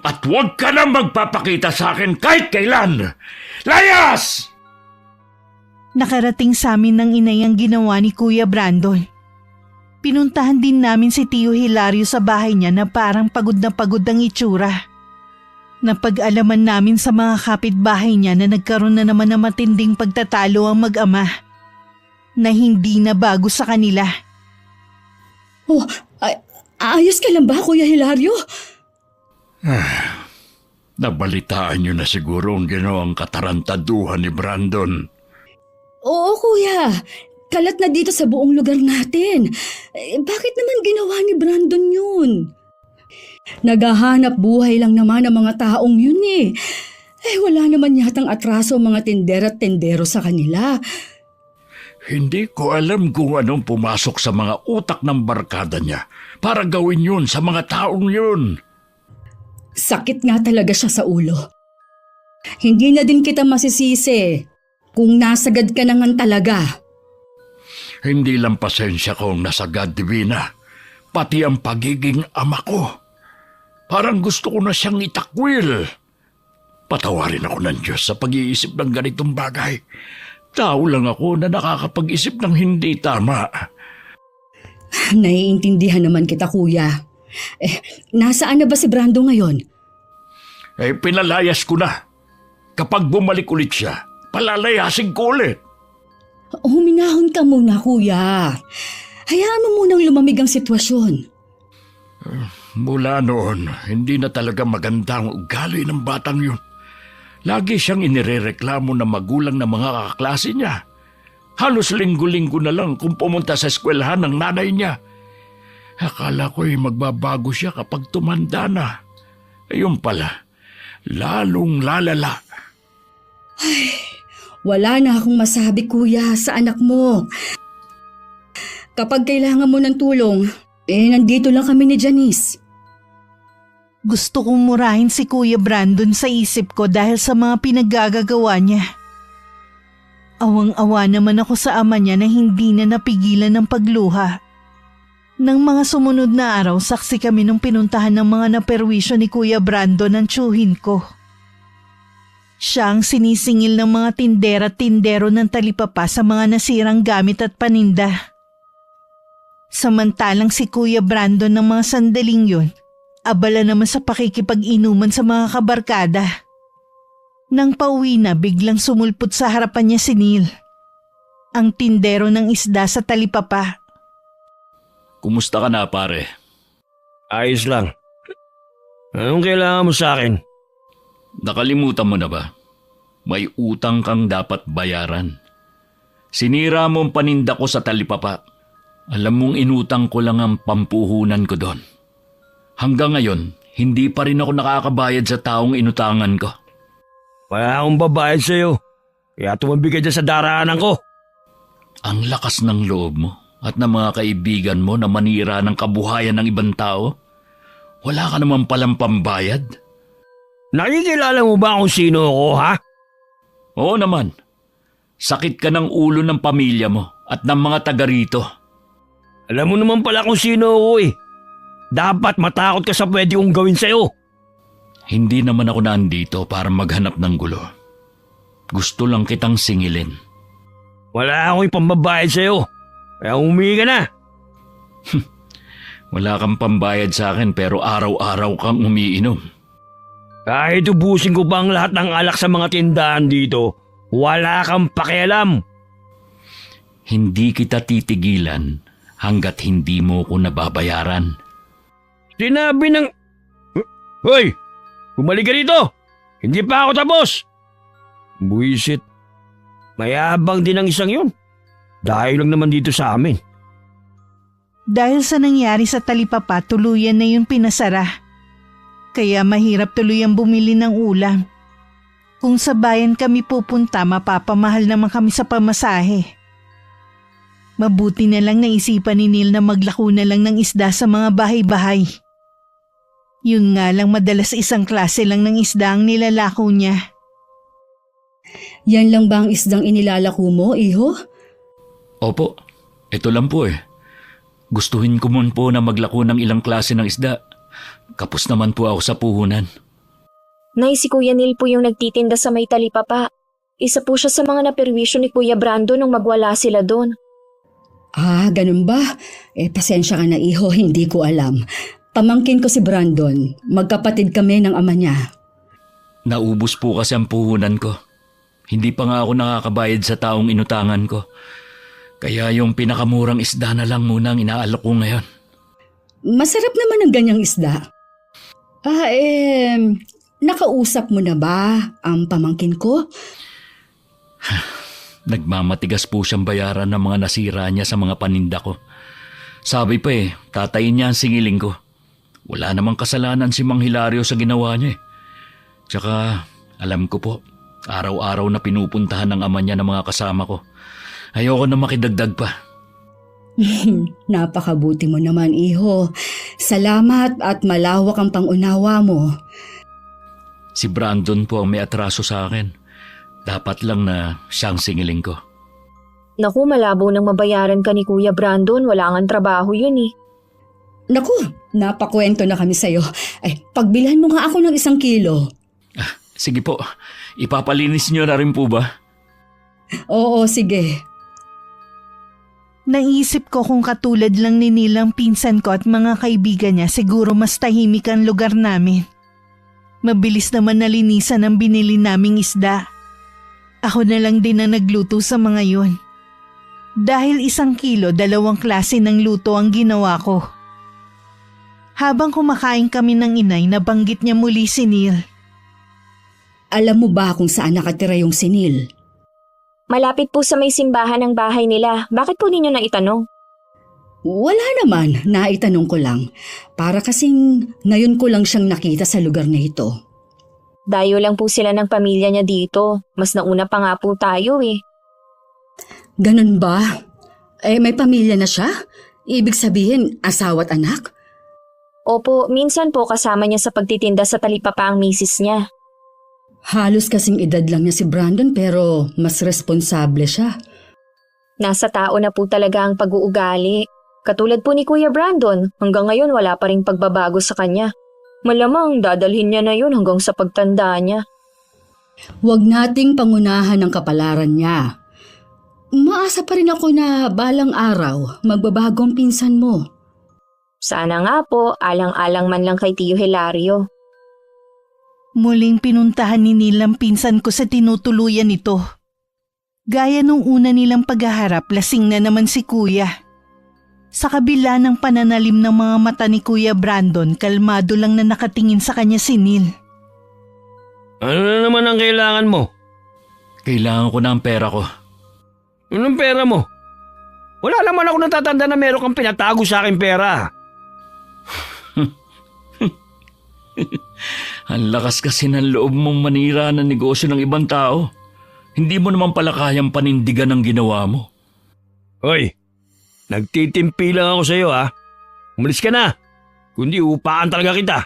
At huwag ka na magpapakita sa akin kahit kailan. Layas! Nakarating sa amin ng inay ang ginawa ni Kuya Brandon. Pinuntahan din namin si Tio Hilario sa bahay niya na parang pagod ang itsura. Napag-alaman namin sa mga kapitbahay niya na nagkaroon na naman ng matinding pagtatalo ang mag-ama. na hindi na bago sa kanila. Oh, ayos ka lang ba, Kuya Hilario? Nabalitaan niyo na siguro ang ginawang katarantaduhan ni Brandon. Oo, Kuya. Kalat na dito sa buong lugar natin. Bakit naman ginawa ni Brandon yun? Naghahanap buhay lang naman ang mga taong yun eh. Wala naman yatang atraso ang mga tindera at tendero sa kanila. Hindi ko alam kung anong pumasok sa mga utak ng barkada niya para gawin yun sa mga taong yun. Sakit nga talaga siya sa ulo. Hindi na din kita masisisi kung nasagad ka na nga talaga. Hindi lang pasensya kong nasagad, Divina, pati ang pagiging ama ko. Parang gusto ko na siyang itakwil. Patawarin ako ng Diyos sa pag-iisip ng ganitong bagay. Tao lang ako na nakakapag-isip ng hindi tama. Naiintindihan naman kita, Kuya. Nasaan na ba si Brando ngayon? Pinalayas ko na. Kapag bumalik ulit siya, palalayasin ko ulit. Huminahon ka muna, Kuya. Hayaan mo munang lumamig ang sitwasyon. Mula noon, hindi na talaga maganda ang ugali ng batang yun. Lagi siyang inirereklamo ng magulang ng mga kaklase niya. Halos linggo-linggo na lang kung pumunta sa eskwelahan ng nanay niya. Akala ko'y magbabago siya kapag tumanda na. Ayun pala, lalong lalala. Wala na akong masabi, Kuya, sa anak mo. Kapag kailangan mo ng tulong, nandito lang kami ni Janice. Gusto kong murahin si Kuya Brandon sa isip ko dahil sa mga pinaggagawa niya. Awang-awa naman ako sa ama niya na hindi na napigilan ng pagluha. Nang mga sumunod na araw, saksi kami nung pinuntahan ng mga naperwisyo ni Kuya Brandon ang tiyuhin ko. Siya ang sinisingil ng mga tindera at tindero ng talipapa sa mga nasirang gamit at paninda. Samantalang si Kuya Brandon ng mga sandaling yun, abala naman sa pakikipag-inuman sa mga kabarkada. Nang pauwi na, biglang sumulpot sa harapan niya si Neil, ang tindero ng isda sa talipapa. Kumusta ka na, pare? Ayos lang. Anong kailangan mo sa akin? Nakalimutan mo na ba? May utang kang dapat bayaran. Sinira mo ang paninda ko sa talipapa. Alam mong inutang ko lang ang pampuhunan ko doon. Hanggang ngayon, hindi pa rin ako nakakabayad sa taong inutangan ko. Wala akong babayad sa'yo. Kaya tumabig ka dyan sa daraanan ko. Ang lakas ng loob mo at ng mga kaibigan mo na manira ng kabuhayan ng ibang tao. Wala ka naman palang pambayad. Nakikilala mo ba kung sino ako, ha? Oo naman. Sakit ka ng ulo ng pamilya mo at ng mga taga rito. Alam mo naman pala kung sino ako eh. Dapat matakot ka sa pwede kong gawin sa'yo. Hindi naman ako nandito para maghanap ng gulo. Gusto lang kitang singilin. Wala akong ipambabayad sa'yo. Kaya humingi ka na. Wala kang pambayad sa akin pero araw-araw kang umiinom. Kahit ubusin ko pa ang lahat ng alak sa mga tindahan dito, wala kang pakialam. Hindi kita titigilan hanggat hindi mo ko nababayaran. Sinabi ng... Hoy! Bumalik ka rito! Hindi pa ako tapos! Buisit. Mayabang din ang isang yun. Dahil lang naman dito sa amin. Dahil sa nangyari sa talipapa, tuluyan na yung pinasara. Kaya mahirap tuluyang bumili ng ulam. Kung sa bayan kami pupunta, mapapamahal naman kami sa pamasahe. Mabuti na lang naisipan ni Neil na maglako na lang ng isda sa mga bahay-bahay. Yun nga lang, madalas isang klase lang ng isda ang nilalako niya. Yan lang ba ang isdang inilalako mo, iho? Opo, ito lang po eh. Gustuhin ko man po na maglako ng ilang klase ng isda. Kapos naman po ako sa puhunan. Nay, si Kuya Neil po yung nagtitinda sa may talipapa. Isa po siya sa mga naperwisyo ni Kuya Brando nung magwala sila doon. Ah, ganun ba? Pasensya ka na, iho, hindi ko alam. Pamangkin ko si Brandon. Magkapatid kami ng ama niya. Naubos po kasi ang puhunan ko. Hindi pa nga ako nakakabayad sa taong inutangan ko. Kaya yung pinakamurang isda na lang muna ang inaalok ko ngayon. Masarap naman ang ganyang isda. Nakausap mo na ba ang pamangkin ko? Nagmamatigas po siyang bayaran ng mga nasira niya sa mga paninda ko. Sabi pa tatayin niya ang singiling ko. Wala namang kasalanan si Mang Hilario sa ginawa niya eh. Tsaka alam ko po, araw-araw na pinupuntahan ng ama niya ng mga kasama ko. Ayoko na makidagdag pa. Napakabuti mo naman, iho. Salamat at malawak ang pangunawa mo. Si Brandon po ang may atraso sa akin. Dapat lang na siyang singiling ko. Naku, malabo nang mabayaran ka ni Kuya Brandon. Wala ngang trabaho yun eh. Naku, napakwento na kami sa'yo. Pagbilhan mo nga ako ng 1 kilo. Sige po, ipapalinis niyo na rin po ba? Oo, sige. Naisip ko kung katulad lang ni Nilang pinsan ko at mga kaibigan niya, siguro mas tahimik ang lugar namin. Mabilis naman nalinisan ang binili naming isda. Ako na lang din ang nagluto sa mga yun. Dahil 1 kilo, 2 klase ng luto ang ginawa ko. Habang kumakain kami ng inay, nabanggit niya muli si Neil. Alam mo ba kung saan nakatira yung sinil? Malapit po sa may simbahan ng bahay nila. Bakit po ninyo naitanong? Wala naman, naitanong ko lang. Para kasing ngayon ko lang siyang nakita sa lugar na ito. Dayo lang po sila ng pamilya niya dito. Mas nauna pa nga po tayo eh. Ganun ba? May pamilya na siya? Ibig sabihin, asawa at anak? Opo, minsan po kasama niya sa pagtitinda sa talipapa ang misis niya. Halos kasing edad lang niya si Brandon pero mas responsable siya. Nasa tao na po talaga ang pag-uugali. Katulad po ni Kuya Brandon, hanggang ngayon wala pa ring pagbabago sa kanya. Malamang dadalhin niya na yun hanggang sa pagtanda niya. Huwag nating pangunahan ang kapalaran niya. Umaasa pa rin ako na balang araw magbabago ang pinsan mo. Sana nga po, alang-alang man lang kay Tio Hilario. Muling pinuntahan ni Neil ang pinsan ko sa tinutuluyan nito. Gaya nung una nilang paghaharap, lasing na naman si Kuya. Sa kabila ng pananalim ng mga mata ni Kuya Brandon, kalmado lang na nakatingin sa kanya si Neil. Ano na naman ang kailangan mo? Kailangan ko na ang pera ko. Anong pera mo? Wala naman ako natatanda na meron kang pinatago sa akin pera. Ang lakas kasi ng loob mong manira ng negosyo ng ibang tao. Hindi mo naman pala kayang panindigan ang ginawa mo. Hoy, nagtitimpi lang ako sa iyo ha. Umalis ka na. Kundi upaan talaga kita.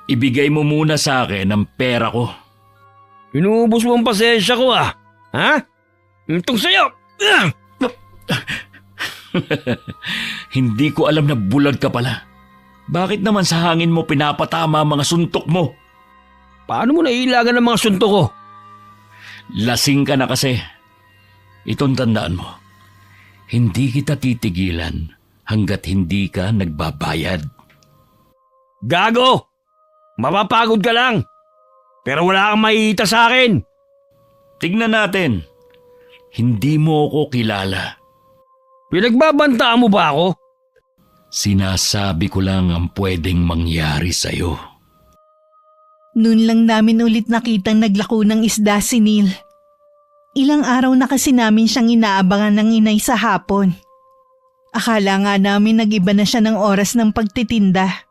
Ibigay mo muna sa akin ang pera ko. Inuubos mo ang pasensya ko ha. Ha? Itong sa'yo. Hindi ko alam na bulag ka pala. Bakit naman sa hangin mo pinapatama ang mga suntok mo? Paano mo nailagan ang mga suntok ko? Lasing ka na kasi. Itong tandaan mo. Hindi kita titigilan hanggat hindi ka nagbabayad. Gago! Mapapagod ka lang. Pero wala kang makikita sa akin. Tignan natin. Hindi mo ako kilala. Pinagbabantaan mo ba ako? Sinasabi ko lang ang pwedeng mangyari sa'yo. Noon lang namin ulit nakitang naglako ng isda si Neil. Ilang araw na kasi namin siyang inaabangan ng inay sa hapon. Akala nga namin nag-iba na siya ng oras ng pagtitinda.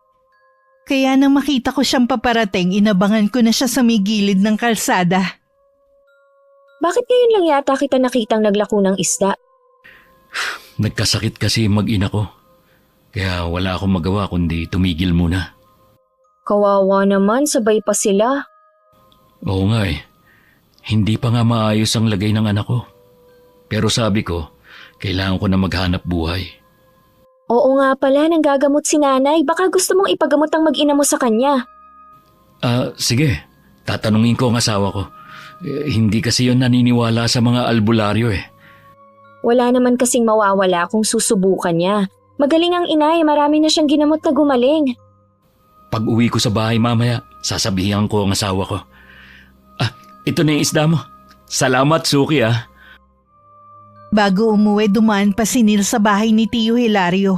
Kaya nang makita ko siyang paparating, inabangan ko na siya sa may gilid ng kalsada. Bakit ngayon lang yata kita nakitang naglako ng isda? Nagkasakit kasi mag-ina ko. Kaya wala akong magawa kundi tumigil muna. Kawawa naman, sabay pa sila. Oo nga eh. Hindi pa nga maayos ang lagay ng anak ko. Pero sabi ko, kailangan ko na maghanap buhay. Oo nga pala, nanggagamot si nanay. Baka gusto mong ipagamot ang mag-ina mo sa kanya. Sige. Tatanungin ko ang asawa ko. Hindi kasi yon naniniwala sa mga albularyo eh. Wala naman kasing mawawala kung susubukan niya. Magaling ang inay, marami na siyang ginamot na gumaling. Pag uwi ko sa bahay mamaya, sasabihan ko ang asawa ko. Ito na yung isda mo. Salamat, Suki Bago umuwi, dumaan pa si Neil sa bahay ni Tio Hilario.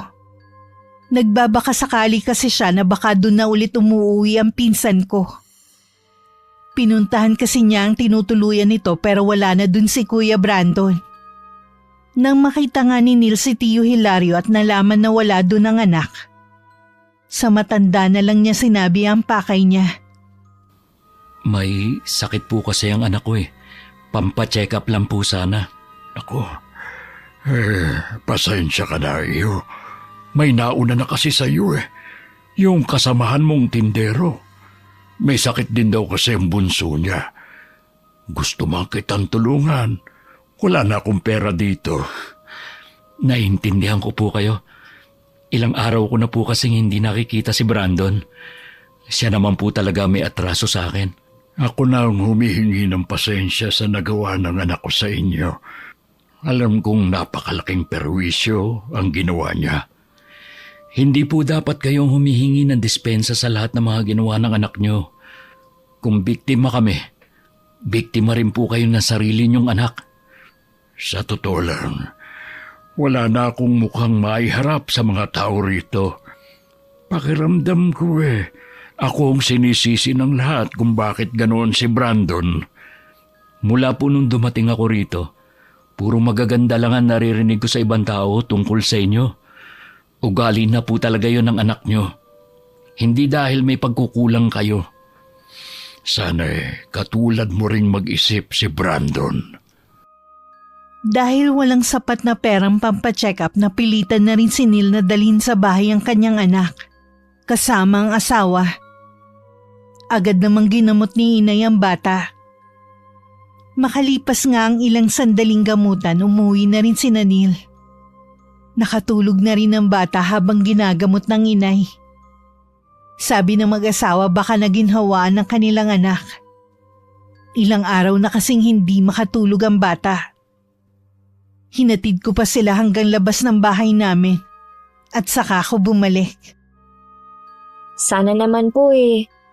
Nagbabaka sakali kasi siya na baka doon na ulit umuwi ang pinsan ko. Pinuntahan kasi niya ang tinutuluyan nito pero wala na dun si Kuya Brandon. Nang makita nga ni Neil si Tio Hilario at nalaman na wala dun ang anak, sa matanda na lang niya sinabi ang pakay niya. May sakit po kasi ang anak ko eh. Pampa-check up lang po sana. Ako, pasensya ka na iyo. May nauna na kasi sa iyo eh. Yung kasamahan mong tindero. May sakit din daw kasi ang bunso niya. Gusto man kitang tulungan. Wala na akong pera dito. Naiintindihan ko po kayo. Ilang araw ko na po kasing hindi nakikita si Brandon. Siya naman po talaga may atraso sa akin. Ako na ang humihingi ng pasensya sa nagawa ng anak ko sa inyo. Alam kong napakalaking perwisyo ang ginawa niya. Hindi po dapat kayong humihingi ng dispensa sa lahat ng mga ginawa ng anak nyo. Kung biktima kami, biktima rin po kayo ng sarili niyong anak. Sa totoo lang, wala na akong mukhang maiharap sa mga tao rito. Pakiramdam ko ako ang sinisisi ng lahat kung bakit ganoon si Brandon. Mula po nung dumating ako rito, puro magaganda lang ang naririnig ko sa ibang tao tungkol sa inyo. Ugali na po talaga yon ng anak nyo. Hindi dahil may pagkukulang kayo. Sana katulad mo ring mag-isip si Brandon. Dahil walang sapat na perang pampacheck up, napilitan na rin si Neil na dalhin sa bahay ang kanyang anak, kasama ang asawa. Agad namang ginamot ni inay ang bata. Makalipas nga ang ilang sandaling gamutan, umuwi na rin si Neil. Nakatulog na rin ang bata habang ginagamot ng inay. Sabi ng mag-asawa baka naginhawaan ng kanilang anak. Ilang araw na kasing hindi makatulog ang bata. Hinatid ko pa sila hanggang labas ng bahay namin at saka ako bumalik. Sana naman po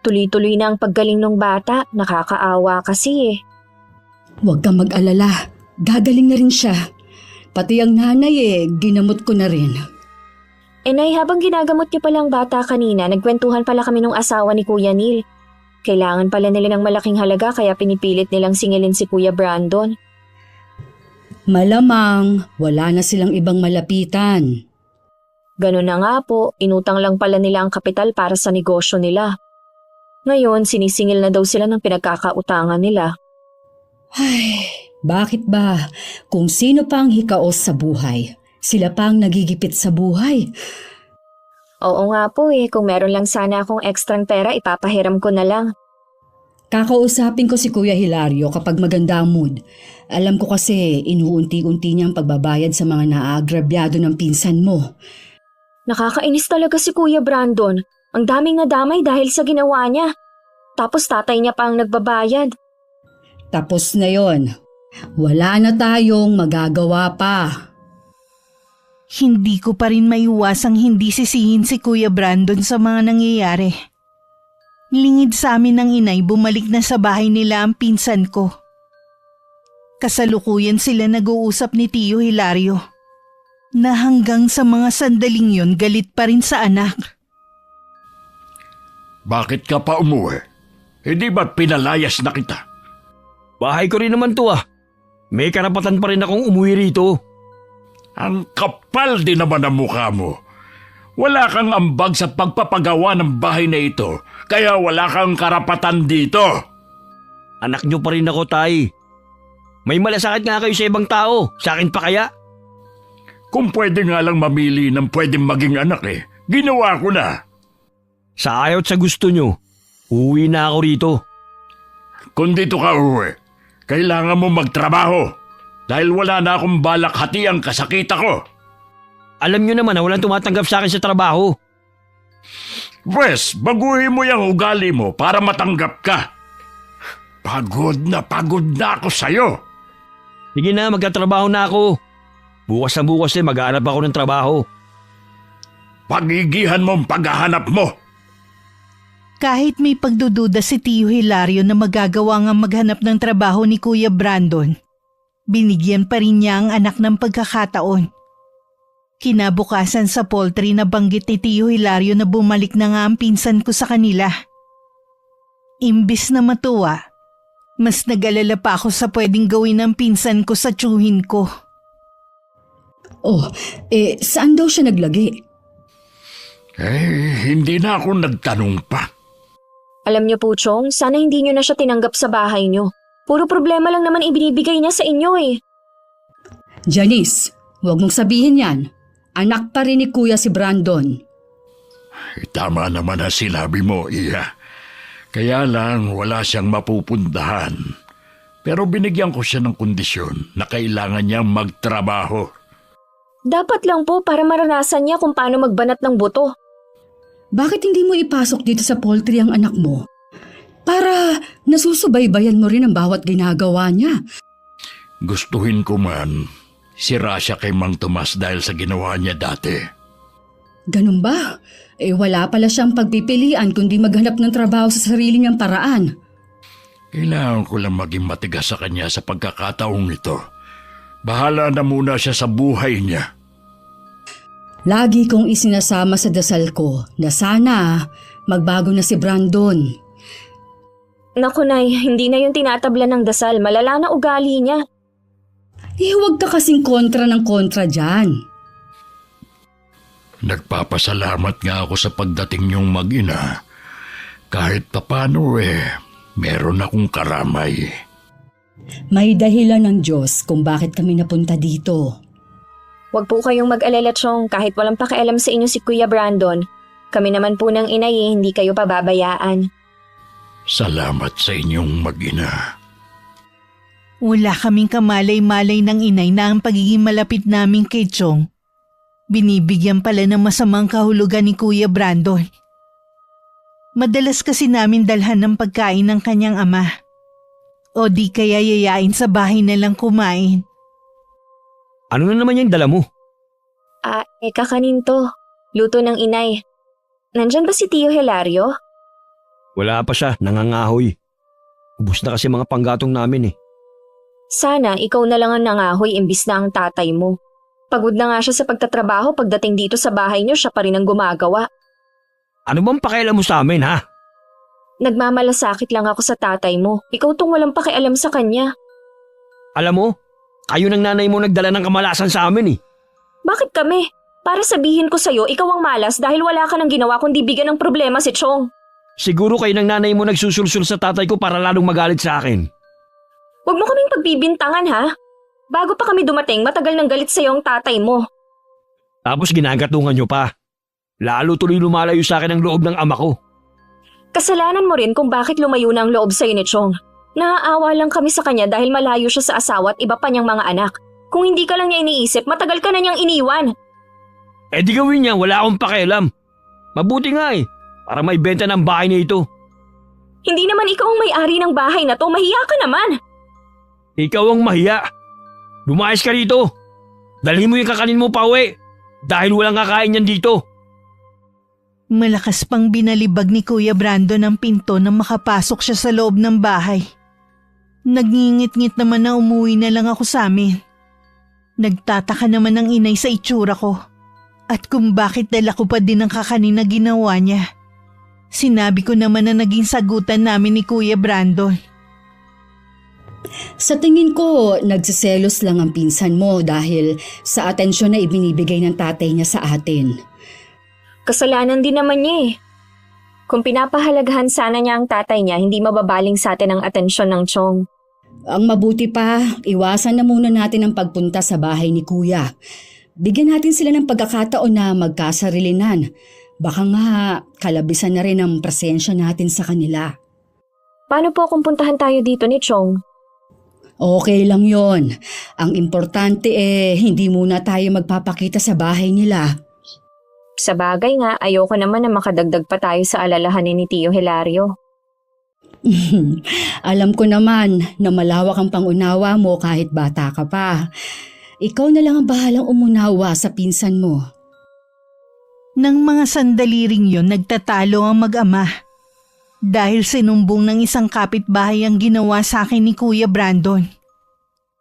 tuloy-tuloy na ang paggaling ng bata. Nakakaawa kasi Huwag kang mag-alala. Gagaling na rin siya. Pati ang nanay ginamot ko na rin. Nay, habang ginagamot niyo palang bata kanina, nagkwentuhan pala kami ng asawa ni Kuya Neil. Kailangan pala nila ng malaking halaga kaya pinipilit nilang singilin si Kuya Brandon. Malamang, wala na silang ibang malapitan. Ganun na nga po, inutang lang pala nila ang kapital para sa negosyo nila. Ngayon, sinisingil na daw sila ng pinagkakautangan nila. Ay, bakit ba? Kung sino pa ang hikaos sa buhay, sila pa ang nagigipit sa buhay. Oo nga po kung meron lang sana akong ekstrang pera, ipapahiram ko na lang. Kakausapin ko si Kuya Hilario kapag maganda ang mood. Alam ko kasi inuunti-unti niyang pagbabayad sa mga naagrabyado ng pinsan mo. Nakakainis talaga si Kuya Brandon. Ang daming nadamay dahil sa ginawa niya. Tapos tatay niya pa ang nagbabayad. Tapos na yon. Wala na tayong magagawa pa. Hindi ko pa rin maiwasang hindi sisihin si Kuya Brandon sa mga nangyayari. Lingid sa amin ng inay, bumalik na sa bahay nila ang pinsan ko. Kasalukuyan sila nag-uusap ni Tio Hilario na hanggang sa mga sandaling yon galit pa rin sa anak. Bakit ka pa umuwi? Hindi ba't pinalayas na kita? Bahay ko rin naman to May karapatan pa rin akong umuwi rito. Ang kapal din naman ang mukha mo. Wala kang ambag sa pagpapagawa ng bahay na ito, kaya wala kang karapatan dito. Anak nyo pa rin ako, tay. May malasakit nga kayo sa ibang tao. Sa akin pa kaya? Kung pwede nga lang mamili ng pwedeng maging anak ginawa ko na. Sa ayaw at sa gusto nyo, uwi na ako rito. Kung dito ka uwi, kailangan mo magtrabaho dahil wala na akong balak hati ang kasakita ko. Alam nyo naman na walang tumatanggap sa akin sa trabaho. Pwes, baguhin mo yung ugali mo para matanggap ka. Pagod na ako sa'yo. Sige na, magtatrabaho na ako. Bukas na bukas maghahanap ako ng trabaho. Pagigihan mo ang paghahanap mo. Kahit may pagdududa si Tio Hilario na magagawa nga maghanap ng trabaho ni Kuya Brandon, Binigyan pa rin niya ang anak ng pagkakataon. Kinabukasan sa poultry na banggit ni Tio Hilario na bumalik na nga ang pinsan ko sa kanila. Imbis na matuwa, mas nag-alala pa ako sa pwedeng gawin ng pinsan ko sa tiyuhin ko. Oh, saan daw siya naglagi? Hindi na ako nagtanong pa. Alam niyo po, Chong, sana hindi niyo na siya tinanggap sa bahay niyo. Puro problema lang naman ibinibigay niya sa inyo eh. Janice, huwag mong sabihin yan. Anak pa rin ni Kuya si Brandon. Tama naman ang sinabi mo, Iya. Kaya lang wala siyang mapupuntahan. Pero binigyan ko siya ng kondisyon na kailangan niyang magtrabaho. Dapat lang po para maranasan niya kung paano magbanat ng buto. Bakit hindi mo ipasok dito sa poultry ang anak mo? Para nasusubaybayan mo rin ang bawat ginagawa niya. Gustuhin ko man, sira siya kay Mang Tomas dahil sa ginawa niya dati. Ganun ba? Wala pala siyang pagpipilian kundi maghanap ng trabaho sa sarili niyang paraan. Kailangan ko lang maging matigas sa kanya sa pagkakataong ito. Bahala na muna siya sa buhay niya. Lagi kong isinasama sa dasal ko na sana magbago na si Brandon. Naku Nay, hindi na yung tinatabla ng dasal. Malala na ugali niya. Huwag ka kasing kontra ng kontra dyan. Nagpapasalamat nga ako sa pagdating niyong mag-ina. Kahit papano meron akong karamay. May dahilan ng Diyos kung bakit kami napunta dito. Huwag po kayong mag-alala, Chong, kahit walang pakialam sa inyo si Kuya Brandon. Kami naman po ng inay hindi kayo pababayaan. Salamat sa inyong mag-ina. Wala kaming kamalay-malay ng inay na ang pagiging malapit namin kay Chong. Binibigyan pala ng masamang kahulugan ni Kuya Brandon. Madalas kasi namin dalhan ng pagkain ng kanyang ama. O di kaya yayain sa bahay na lang kumain. Ano na naman yung dala mo? Kakanin to. Luto ng inay. Nandyan ba si Tio Hilario? Wala pa siya, nangangahoy. Ubus na kasi mga panggatong namin eh. Sana ikaw na lang ang nangahoy imbis na ang tatay mo. Pagod na nga siya sa pagtatrabaho, pagdating dito sa bahay niyo siya pa rin ang gumagawa. Ano bang pakialam mo sa amin ha? Nagmamalasakit lang ako sa tatay mo. Ikaw tong walang pakialam sa kanya. Alam mo, kayo ng nanay mo nagdala ng kamalasan sa amin eh. Bakit kami? Para sabihin ko sa'yo, ikaw ang malas dahil wala ka nang ginawa kundi bigyan ng problema si Chong. Siguro kayo ng nanay mo nagsusulsul sa tatay ko para lalong magalit sa akin. Huwag mo kaming pagbibintangan ha. Bago pa kami dumating, matagal nang galit sa'yo ang tatay mo. Tapos ginagatungan nyo pa. Lalo tuloy lumalayo sa akin ang loob ng ama ko. Kasalanan mo rin kung bakit lumayo na ang loob sa'yo ni Chong. Naaawa lang kami sa kanya dahil malayo siya sa asawa at iba pa niyang mga anak. Kung hindi ka lang niya iniisip, matagal ka na niyang iniwan. Eh di gawin niya, wala akong pakialam. Mabuti nga eh, para may benta ng bahay na ito. Hindi naman ikaw ang may-ari ng bahay na to, mahiya ka naman. Ikaw ang mahiya. Lumayas ka rito. Dalhin mo yung kakanin mo pa uwi. Dahil walang kakain yan dito. Malakas pang binalibag ni Kuya Brandon ang pinto nang makapasok siya sa loob ng bahay. Nagngingit-ngit naman na umuwi na lang ako sa amin. Nagtataka naman ang inay sa itsura ko. At kung bakit dala ko pa din ang kakanin na ginawa niya. Sinabi ko naman na naging sagutan namin ni Kuya Brandon. Sa tingin ko, nagsiselos lang ang pinsan mo dahil sa atensyon na ibinibigay ng tatay niya sa atin. Kasalanan din naman niya eh. Kung pinapahalagahan sana niya ang tatay niya, hindi mababaling sa atin ang atensyon ng Chong. Ang mabuti pa, iwasan na muna natin ang pagpunta sa bahay ni Kuya. Bigyan natin sila ng pagkakataon na magkasarilinan. Baka nga kalabisan na rin ang presensya natin sa kanila. Paano po kung puntahan tayo dito ni Chong? Okay lang yon. Ang importante hindi muna tayo magpapakita sa bahay nila. Sa bagay nga, ayoko naman na makadagdag pa tayo sa alalahanin ni Tio Hilario. Alam ko naman na malawak ang pangunawa mo kahit bata ka pa. Ikaw na lang ang bahalang umunawa sa pinsan mo. Nang mga sandali ring yun, nagtatalo ang mag-ama. Dahil sinumbong ng isang kapitbahay ang ginawa sa akin ni Kuya Brandon.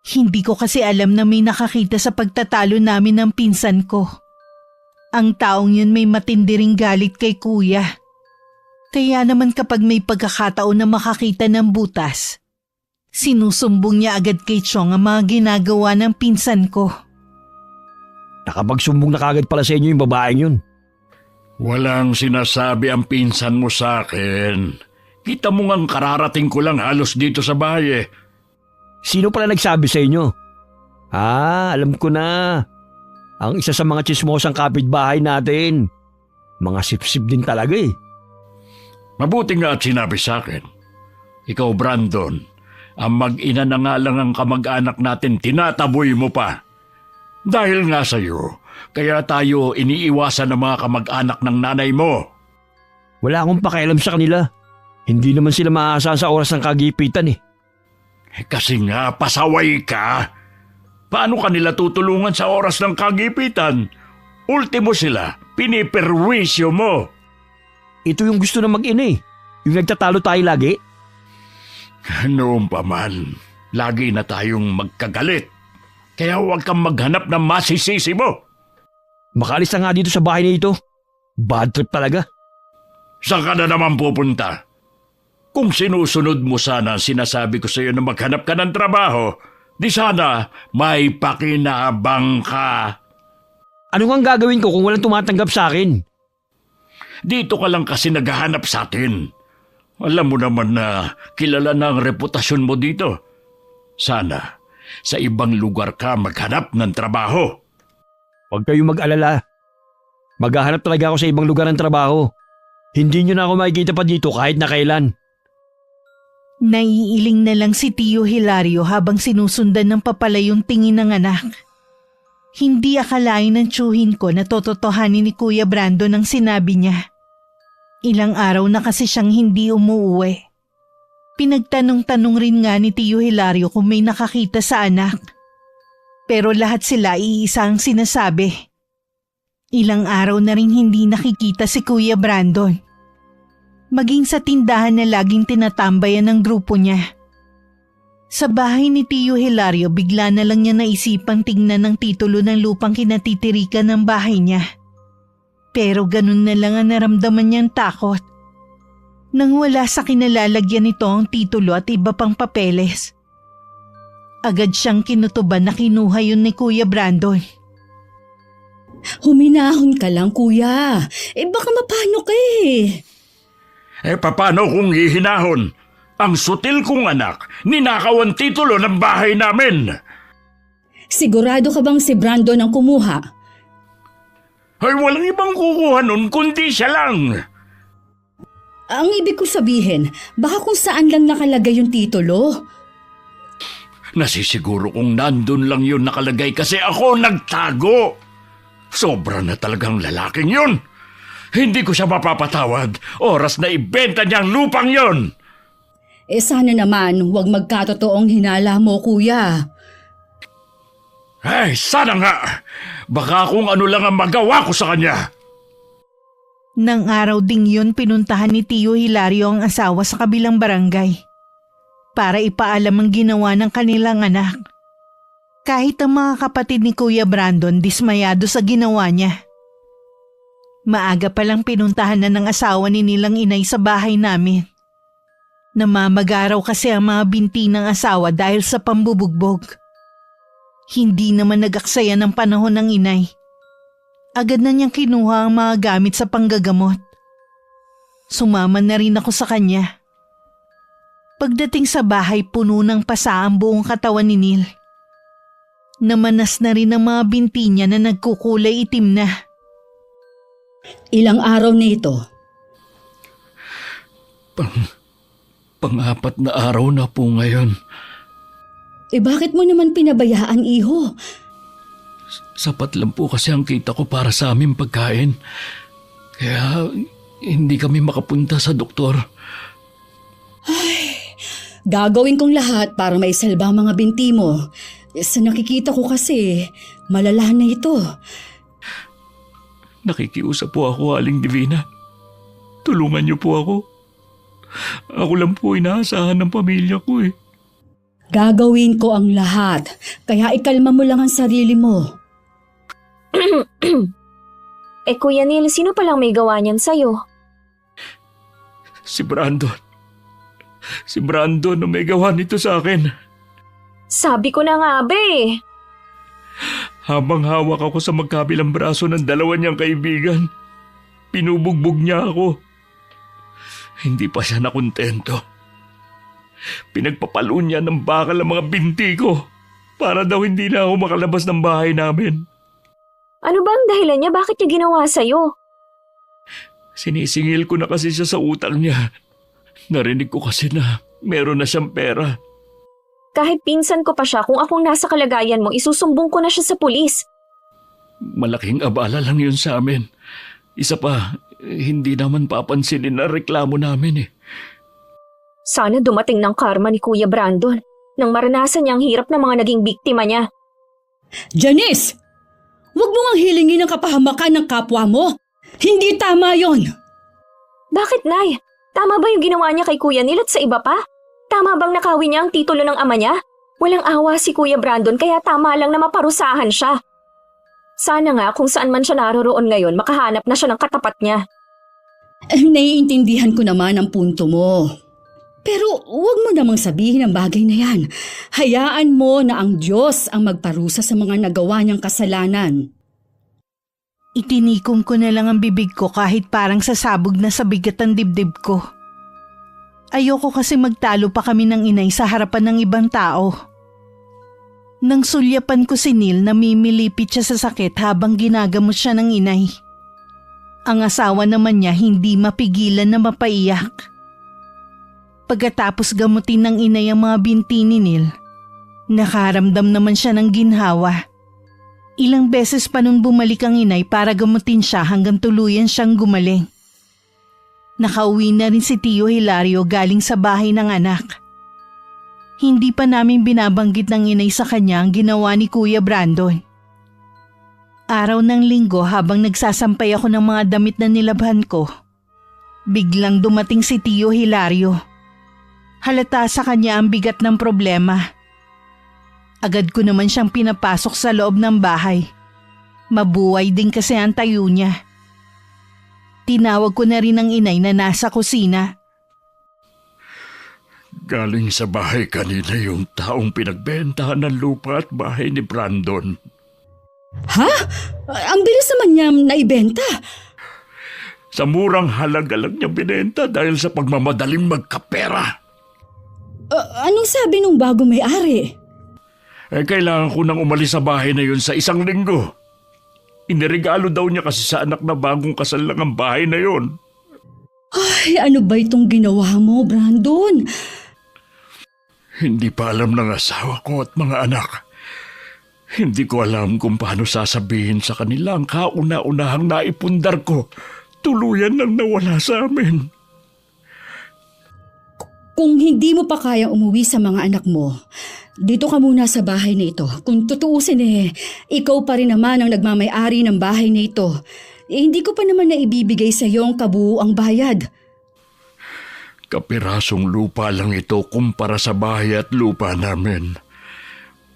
Hindi ko kasi alam na may nakakita sa pagtatalo namin ng pinsan ko. Ang taong yun may matindi ring galit kay kuya. Kaya naman kapag may pagkakataon na makakita ng butas, sinusumbong niya agad kay Chong ang mga ginagawa ng pinsan ko. Nakapagsumbong na kagad pala sa inyo yung babaeng yun. Walang sinasabi ang pinsan mo sa akin. Kita mo ngang kararating ko lang halos dito sa bahay eh. Sino pala nagsabi sa inyo? Alam ko na. Ang isa sa mga tsismosang kapitbahay natin. Mga sipsip din talaga eh. Mabuti nga at sinabi sa akin. Ikaw, Brandon, ang mag-ina na nga lang ang kamag-anak natin, tinataboy mo pa. Dahil nga sa'yo, kaya tayo iniiwasan ng mga kamag-anak ng nanay mo. Wala akong pakialam sa kanila. Hindi naman sila maaasahan sa oras ng kagipitan eh. Kasi nga, pasaway ka. Paano kanila tutulungan sa oras ng kagipitan? Ultimo sila, piniperwisyo mo. Ito yung gusto ng mag-ina eh. Yung nagtatalo tayo lagi. Noon pa man, lagi na tayong magkagalit. Kaya huwag kang maghanap ng masisisi mo. Makaalis na nga dito sa bahay na ito. Bad trip talaga. Saan ka na naman pupunta? Kung sinusunod mo sana ang sinasabi ko sa iyo na maghanap ka ng trabaho, di sana may pakinabang ka. Ano nga ang gagawin ko kung walang tumatanggap sa akin? Dito ka lang kasi naghahanap sa atin. Alam mo naman na kilala na ang reputasyon mo dito. Sana sa ibang lugar ka maghanap ng trabaho. Huwag kayong mag-alala. Maghahanap talaga ako sa ibang lugar ng trabaho. Hindi nyo na ako makikita pa dito kahit na kailan. Naiiling na lang si Tio Hilario habang sinusundan ng papalayong tingin ng anak. Hindi akalain ng tiyuhin ko na tototohanin ni Kuya Brandon ang sinabi niya. Ilang araw na kasi siyang hindi umuuwi. Pinagtanong-tanong rin nga ni Tio Hilario kung may nakakita sa anak. Pero lahat sila iisa ang sinasabi. Ilang araw na rin hindi nakikita si Kuya Brandon. Maging sa tindahan na laging tinatambayan ng grupo niya. Sa bahay ni Tio Hilario, bigla na lang niya naisipang tingnan ng titulo ng lupang kinatitirikan ng bahay niya. Pero ganun na lang ang naramdaman niyang takot. Nang wala sa kinalalagyan nito ang titulo at iba pang papeles. Agad siyang kinutuban na kinuha yun ni Kuya Brandon. Huminahon ka lang, kuya. Baka mapano ka eh. Paano kung hihinahon? Ang sutil kong anak, ninakaw ang titulo ng bahay namin. Sigurado ka bang si Brandon ang kumuha? Ay, walang ibang kukuha nun kundi siya lang. Ang ibig ko sabihin, baka kung saan lang nakalagay yung titulo. Nasisiguro kong nandun lang yun nakalagay kasi ako nagtago. Sobra na talagang lalaking yun. Hindi ko siya mapapatawad. Oras na ibenta niya ang lupang yun. Sana naman huwag magkatotoong hinala mo, kuya. Ay, sana nga. Baka kung ano lang ang magawa ko sa kanya. Nang araw ding yun, pinuntahan ni Tio Hilario ang asawa sa kabilang barangay para ipaalam ang ginawa ng kanilang anak. Kahit ang mga kapatid ni Kuya Brandon dismayado sa ginawa niya. Maaga palang pinuntahan na ng asawa ni nilang inay sa bahay namin. Namamagaraw kasi ang mga binti ng asawa dahil sa pambubugbog. Hindi naman nag-aksaya ng panahon ng inay. Agad na niyang kinuha ang mga gamit sa panggagamot. Sumama na rin ako sa kanya. Pagdating sa bahay, puno ng pasa ang buong katawan ni Neil. Namanas na rin ang mga binti niya na nagkukulay itim na. Ilang araw na ito? Pang-apat na araw na po ngayon. Bakit mo naman pinabayaan, iho? Sapat lang po kasi ang kita ko para sa aming pagkain. Kaya hindi kami makapunta sa doktor. Gagawin kong lahat para maisalba ang mga binti mo. Sa nakikita ko kasi, malala na ito. Nakikiusap po ako, Aling Divina. Tulungan niyo po ako. Ako lang po inaasahan ng pamilya ko eh. Gagawin ko ang lahat, kaya ikalma mo lang ang sarili mo. Kuya Neil, sino palang may gawa niyan sa'yo? Si Brandon. Si Brandon ang may gawa nito sa akin. Sabi ko na nga ba eh. Habang hawak ako sa magkabilang braso ng dalawa niyang kaibigan, pinubugbog niya ako. Hindi pa siya nakontento. Pinagpapalo niya ng bakal ang mga binti ko para daw hindi na ako makalabas ng bahay namin. Ano ba ang dahilan niya? Bakit niya ginawa sa'yo? Sinisingil ko na kasi siya sa utang niya. Narinig ko kasi na meron na siyang pera. Kahit pinsan ko pa siya, kung akong nasa kalagayan mo, isusumbong ko na siya sa pulis. Malaking abala lang yun sa amin. Isa pa, hindi naman papansinin na reklamo namin eh. Sana dumating ng karma ni Kuya Brandon nang maranasan niya ang hirap ng mga naging biktima niya. Janice! Huwag mo ngang hilingin ang kapahamakan ng kapwa mo. Hindi tama yon. Bakit, Nay? Tama ba yung ginawa niya kay Kuya Neil at sa iba pa? Tama bang nakawin niya ang titulo ng ama niya? Walang awa si Kuya Brandon kaya tama lang na maparusahan siya. Sana nga kung saan man siya naroroon ngayon makahanap na siya ng katapat niya. Naiintindihan ko naman ang punto mo. Pero huwag mo namang sabihin ang bagay na yan. Hayaan mo na ang Diyos ang magparusa sa mga nagawa niyang kasalanan. Itinikom ko na lang ang bibig ko kahit parang sasabog na sa bigat ang dibdib ko. Ayoko kasi magtalo pa kami ng inay sa harapan ng ibang tao. Nang sulyapan ko si Neil, namimilipit siya sa sakit habang ginagamot siya ng inay. Ang asawa naman niya hindi mapigilan na mapaiyak. Pagkatapos gamutin ng inay ang mga binti ni Neil, nakaramdam naman siya ng ginhawa. Ilang beses pa nung bumalik ang inay para gamutin siya hanggang tuluyan siyang gumaling. Nakauwi na rin si Tio Hilario galing sa bahay ng anak. Hindi pa namin binabanggit ng inay sa kanya ang ginawa ni Kuya Brandon. Araw ng linggo habang nagsasampay ako ng mga damit na nilabhan ko, biglang dumating si Tio Hilario. Halata sa kanya ang bigat ng problema. Agad ko naman siyang pinapasok sa loob ng bahay. Mabuhay din kasi ang tayo niya. Tinawag ko na rin ang inay na nasa kusina. Galing sa bahay kanina yung taong pinagbentahan ng lupa at bahay ni Brandon. Ha? Ang bilis naman niya naibenta. Sa murang halaga lang niya binenta dahil sa pagmamadaling magkapera. Anong sabi nung bago may-ari? Kailangan ko nang umalis sa bahay na yun sa 1 linggo. Iniregalo daw niya kasi sa anak na bagong kasal lang ang bahay na yun. Ay, ano ba itong ginawa mo, Brandon? Hindi pa alam ng asawa ko at mga anak. Hindi ko alam kung paano sasabihin sa kanila ang kauna-unahang naipundar ko. Tuluyan nang nawala sa amin. Kung hindi mo pa kayang umuwi sa mga anak mo, dito ka muna sa bahay na ito. Kung tutuusin ikaw pa rin naman ang nagmamay-ari ng bahay na ito. Hindi ko pa naman naibibigay sa iyo ang kabuuang bayad. Kapirasong lupa lang ito kumpara sa bahay at lupa namin.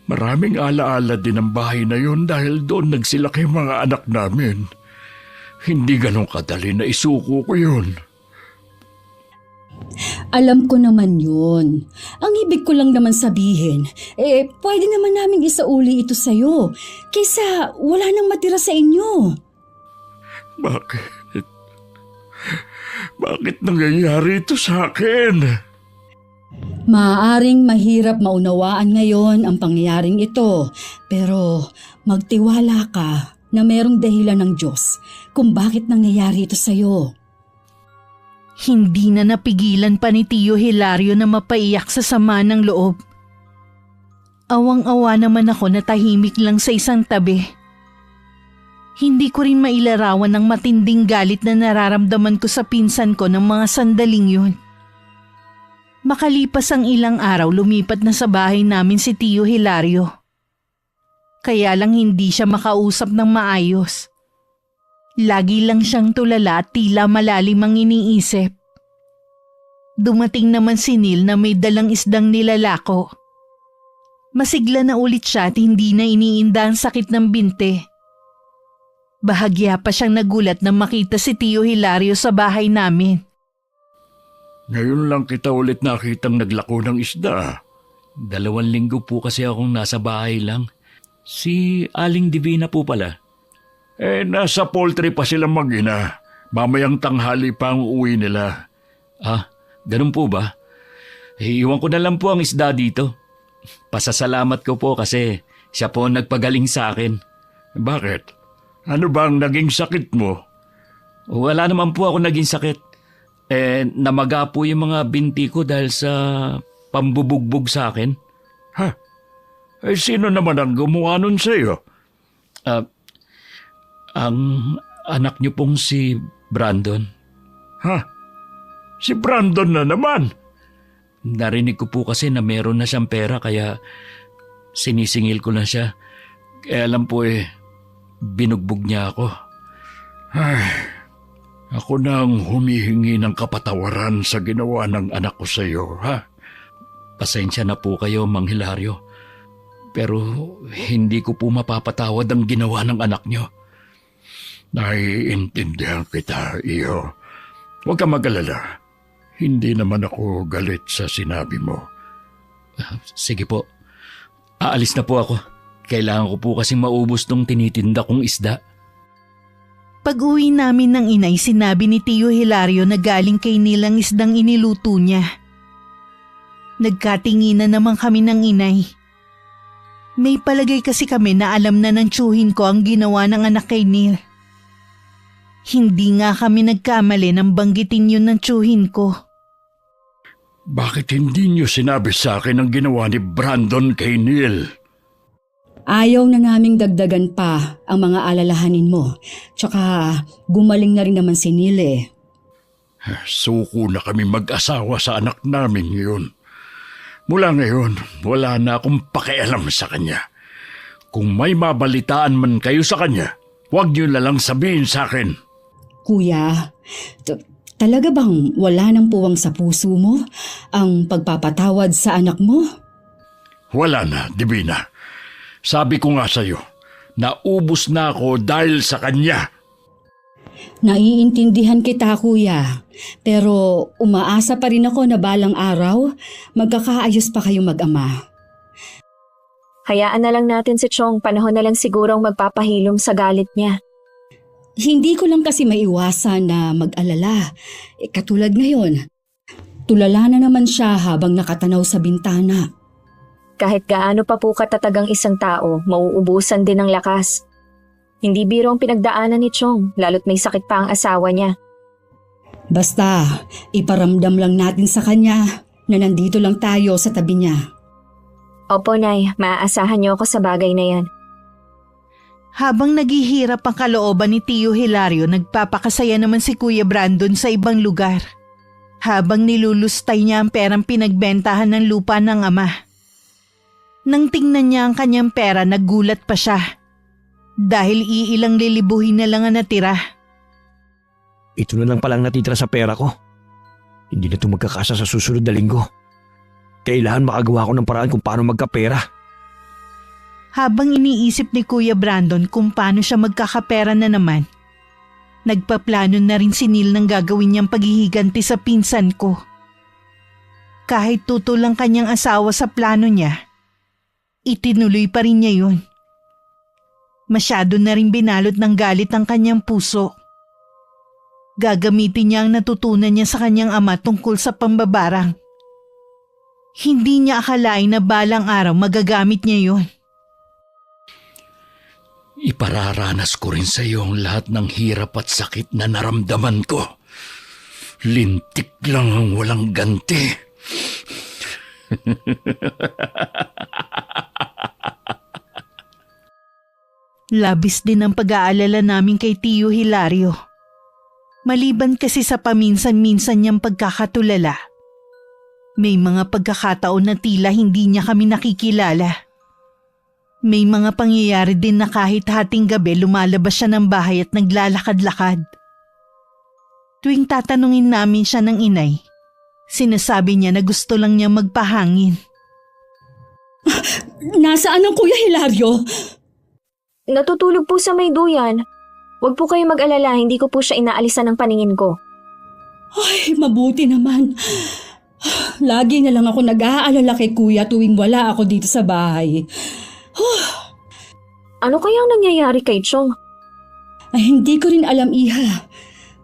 Maraming alaala din ang bahay na yun dahil doon nagsilaki mga anak namin. Hindi ganun kadali na isuko ko yun. Alam ko naman yun. Ang ibig ko lang naman sabihin, pwede naman naming isauli ito sa'yo. Kaysa wala nang matira sa inyo. Bakit? Bakit nangyayari ito sa akin? Maaaring mahirap maunawaan ngayon ang pangyayaring ito, pero magtiwala ka na merong dahilan ng Diyos kung bakit nangyayari ito sa'yo. Hindi na napigilan pa ni Tio Hilario na mapaiyak sa sama ng loob. Awang-awa naman ako na tahimik lang sa isang tabi. Hindi ko rin mailarawan ang matinding galit na nararamdaman ko sa pinsan ko ng mga sandaling yun. Makalipas ang ilang araw, lumipat na sa bahay namin si Tio Hilario. Kaya lang hindi siya makausap ng maayos. Lagi lang siyang tulala at tila malalim ang iniisip. Dumating naman si Neil na may dalang isdang nilalako. Masigla na ulit siya at hindi na iniinda ang sakit ng binte. Bahagya pa siyang nagulat nang makita si Tio Hilario sa bahay namin. Ngayon lang kita ulit nakitang naglako ng isda. 2 linggo po kasi akong nasa bahay lang. Si Aling Divina po pala. Nasa poultry pa sila mag-ina. Mamayang tanghali pa ang uwi nila. Ah, ganun po ba? Iwan ko na lang po ang isda dito. Pasasalamat ko po kasi siya po ang nagpagaling sa akin. Bakit? Ano ba ang naging sakit mo? Wala naman po ako naging sakit. Namaga po yung mga binti ko dahil sa pambubugbog sa akin. Ha? Sino naman ang gumawa nun sa'yo? Ang anak niyo pong si Brandon. Ha? Si Brandon na naman. Narinig ko po kasi na meron na siyang pera kaya sinisingil ko na siya. Kaya alam po binugbog niya ako. Ay, ako na ang humihingi ng kapatawaran sa ginawa ng anak ko sa iyo, ha? Pasensya na po kayo, Mang Hilario. Pero hindi ko po mapapatawad ang ginawa ng anak niyo. Naiintindihan kita, iyo. Huwag ka mag-alala. Hindi naman ako galit sa sinabi mo. Sige po. Aalis na po ako. Kailangan ko po kasing maubos tong tinitinda kong isda. Pag-uwi namin ng inay, sinabi ni Tio Hilario na galing kay Neil ang isdang iniluto niya. Nagkatinginan naman kami ng inay. May palagay kasi kami na alam na ng tiyuhin ko ang ginawa ng anak kay Neil. Hindi nga kami nagkamali nang banggitin yun ng tiyuhin ko. Bakit hindi niyo sinabi sa akin ang ginawa ni Brandon kay Neil? Ayaw na naming dagdagan pa ang mga alalahanin mo. Tsaka gumaling na rin naman si Neil eh. Suko na kami mag-asawa sa anak namin ngayon. Mula ngayon, wala na akong pakialam sa kanya. Kung may mabalitaan man kayo sa kanya, huwag niyo na lang sabihin sa akin. Kuya, talaga bang wala nang puwang sa puso mo ang pagpapatawad sa anak mo? Wala na, Divina. Sabi ko nga sa'yo, naubos na ako dahil sa kanya. Naiintindihan kita, kuya. Pero umaasa pa rin ako na balang araw, magkakaayos pa kayong mag-ama. Hayaan na lang natin si Chong, panahon na lang sigurong magpapahilom sa galit niya. Hindi ko lang kasi maiwasan na mag-alala. Katulad ngayon, tulala na naman siya habang nakatanaw sa bintana. Kahit gaano pa po katatag ang isang tao, mauubusan din ng lakas. Hindi biro ang pinagdaanan ni Chong, lalo't may sakit pa ang asawa niya. Basta, iparamdam lang natin sa kanya na nandito lang tayo sa tabi niya. Opo, Nay, maaasahan niyo ako sa bagay na yan. Habang naghihirap ang kalooban ni Tio Hilario, nagpapakasaya naman si Kuya Brandon sa ibang lugar. Habang nilulustay niya ang perang pinagbentahan ng lupa ng ama. Nang tingnan niya ang kanyang pera, nagulat pa siya. Dahil iilang lilibuhin na lang ang natira. Ito na lang palang natitira sa pera ko. Hindi na ito magkakasa sa susunod na linggo. Kailangan makagawa ko ng paraan kung paano magkapera. Habang iniisip ni Kuya Brandon kung paano siya magkakapera na naman, nagpaplano na rin si Neil ng gagawin niyang paghihiganti sa pinsan ko. Kahit tutol ang kanyang asawa sa plano niya, itinuloy pa rin niya yun. Masyado na rin binalot ng galit ang kanyang puso. Gagamitin niya ang natutunan niya sa kanyang ama tungkol sa pambabarang. Hindi niya akalain na balang araw magagamit niya yun. Ipararanas ko rin sa iyo ang lahat ng hirap at sakit na naramdaman ko. Lintik lang ang walang ganti. Labis din ang pag-aalala namin kay Tio Hilario. Maliban kasi sa paminsan-minsan niyang pagkakatulala, may mga pagkakataon na tila hindi niya kami nakikilala. May mga pangyayari din na kahit hating gabi lumalabas siya ng bahay at naglalakad-lakad. Tuwing tatanungin namin siya ng inay, sinasabi niya na gusto lang niya magpahangin. Nasaan ang Kuya Hilario? Natutulog po sa may duyan. Huwag po kayo mag-alala, hindi ko po siya inaalisan ng paningin ko. Ay, mabuti naman. Lagi na lang ako nag-aalala kay Kuya tuwing wala ako dito sa bahay. Ano kayang nangyayari kay Chong? Ay, hindi ko rin alam, Iha.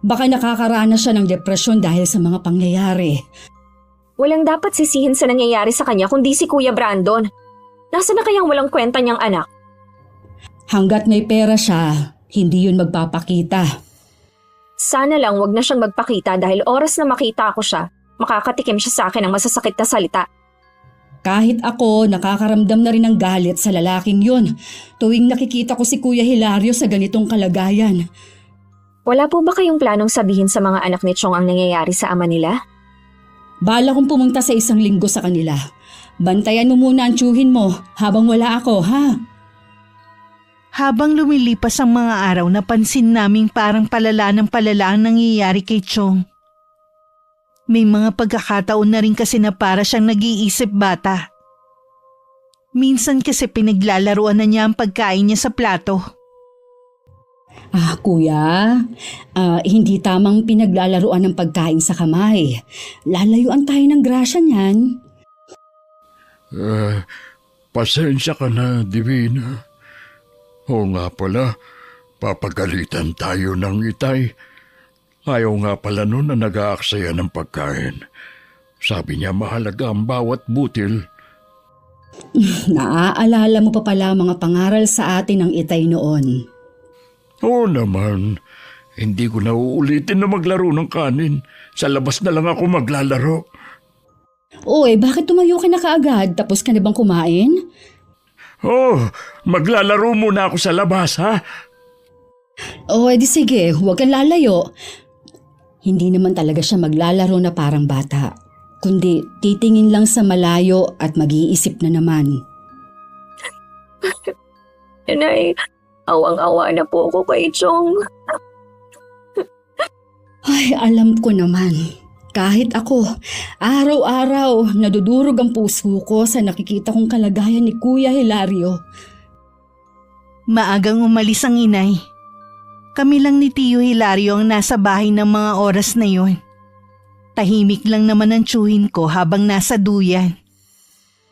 Baka nakakaranas siya ng depresyon dahil sa mga pangyayari. Walang dapat sisihin sa nangyayari sa kanya kundi si Kuya Brandon. Nasaan na kayang walang kwenta niyang anak? Hanggat may pera siya, hindi yun magpapakita. Sana lang wag na siyang magpakita dahil oras na makita ko siya, makakatikim siya sa akin ng masasakit na salita. Kahit ako, nakakaramdam na rin ng galit sa lalaking yun tuwing nakikita ko si Kuya Hilario sa ganitong kalagayan. Wala po ba kayong planong sabihin sa mga anak ni Chong ang nangyayari sa ama nila? Bala kong pumunta sa 1 linggo sa kanila. Bantayan mo muna ang tiyuhin mo habang wala ako, ha? Habang lumilipas ang mga araw, napansin naming parang palala ng palala ang nangyayari kay Chong. May mga pagkakataon na rin kasi na para siyang nag-iisip bata. Minsan kasi pinaglalaruan na niya ang pagkain niya sa plato. Kuya, hindi tamang pinaglalaruan ng pagkain sa kamay. Lalayuan tayo ng grasya niyan. Pasensya ka na, Divina. Oo nga pala, papagalitan tayo ng itay. Ayaw nga pala nun na nag-aaksaya ng pagkain. Sabi niya mahalaga ang bawat butil. Naaalala mo pa pala mga pangaral sa atin ng itay noon. Oo naman, hindi ko na uulitin na maglaro ng kanin. Sa labas na lang ako maglalaro. Bakit tumayo ka na kaagad? Tapos ka na bang kumain? Maglalaro muna ako sa labas, ha? Edi sige, huwag kang lalayo. Hindi naman talaga siya maglalaro na parang bata, kundi titingin lang sa malayo at mag-iisip na naman. Inay, awang-awa na po ako kay Chong. Ay, alam ko naman. Kahit ako, araw-araw nadudurog ang puso ko sa nakikita kong kalagayan ni Kuya Hilario. Maagang umalis ang inay. Kami lang ni Tio Hilario ang nasa bahay ng mga oras na yon. Tahimik lang naman ang tiyuhin ko habang nasa duyan.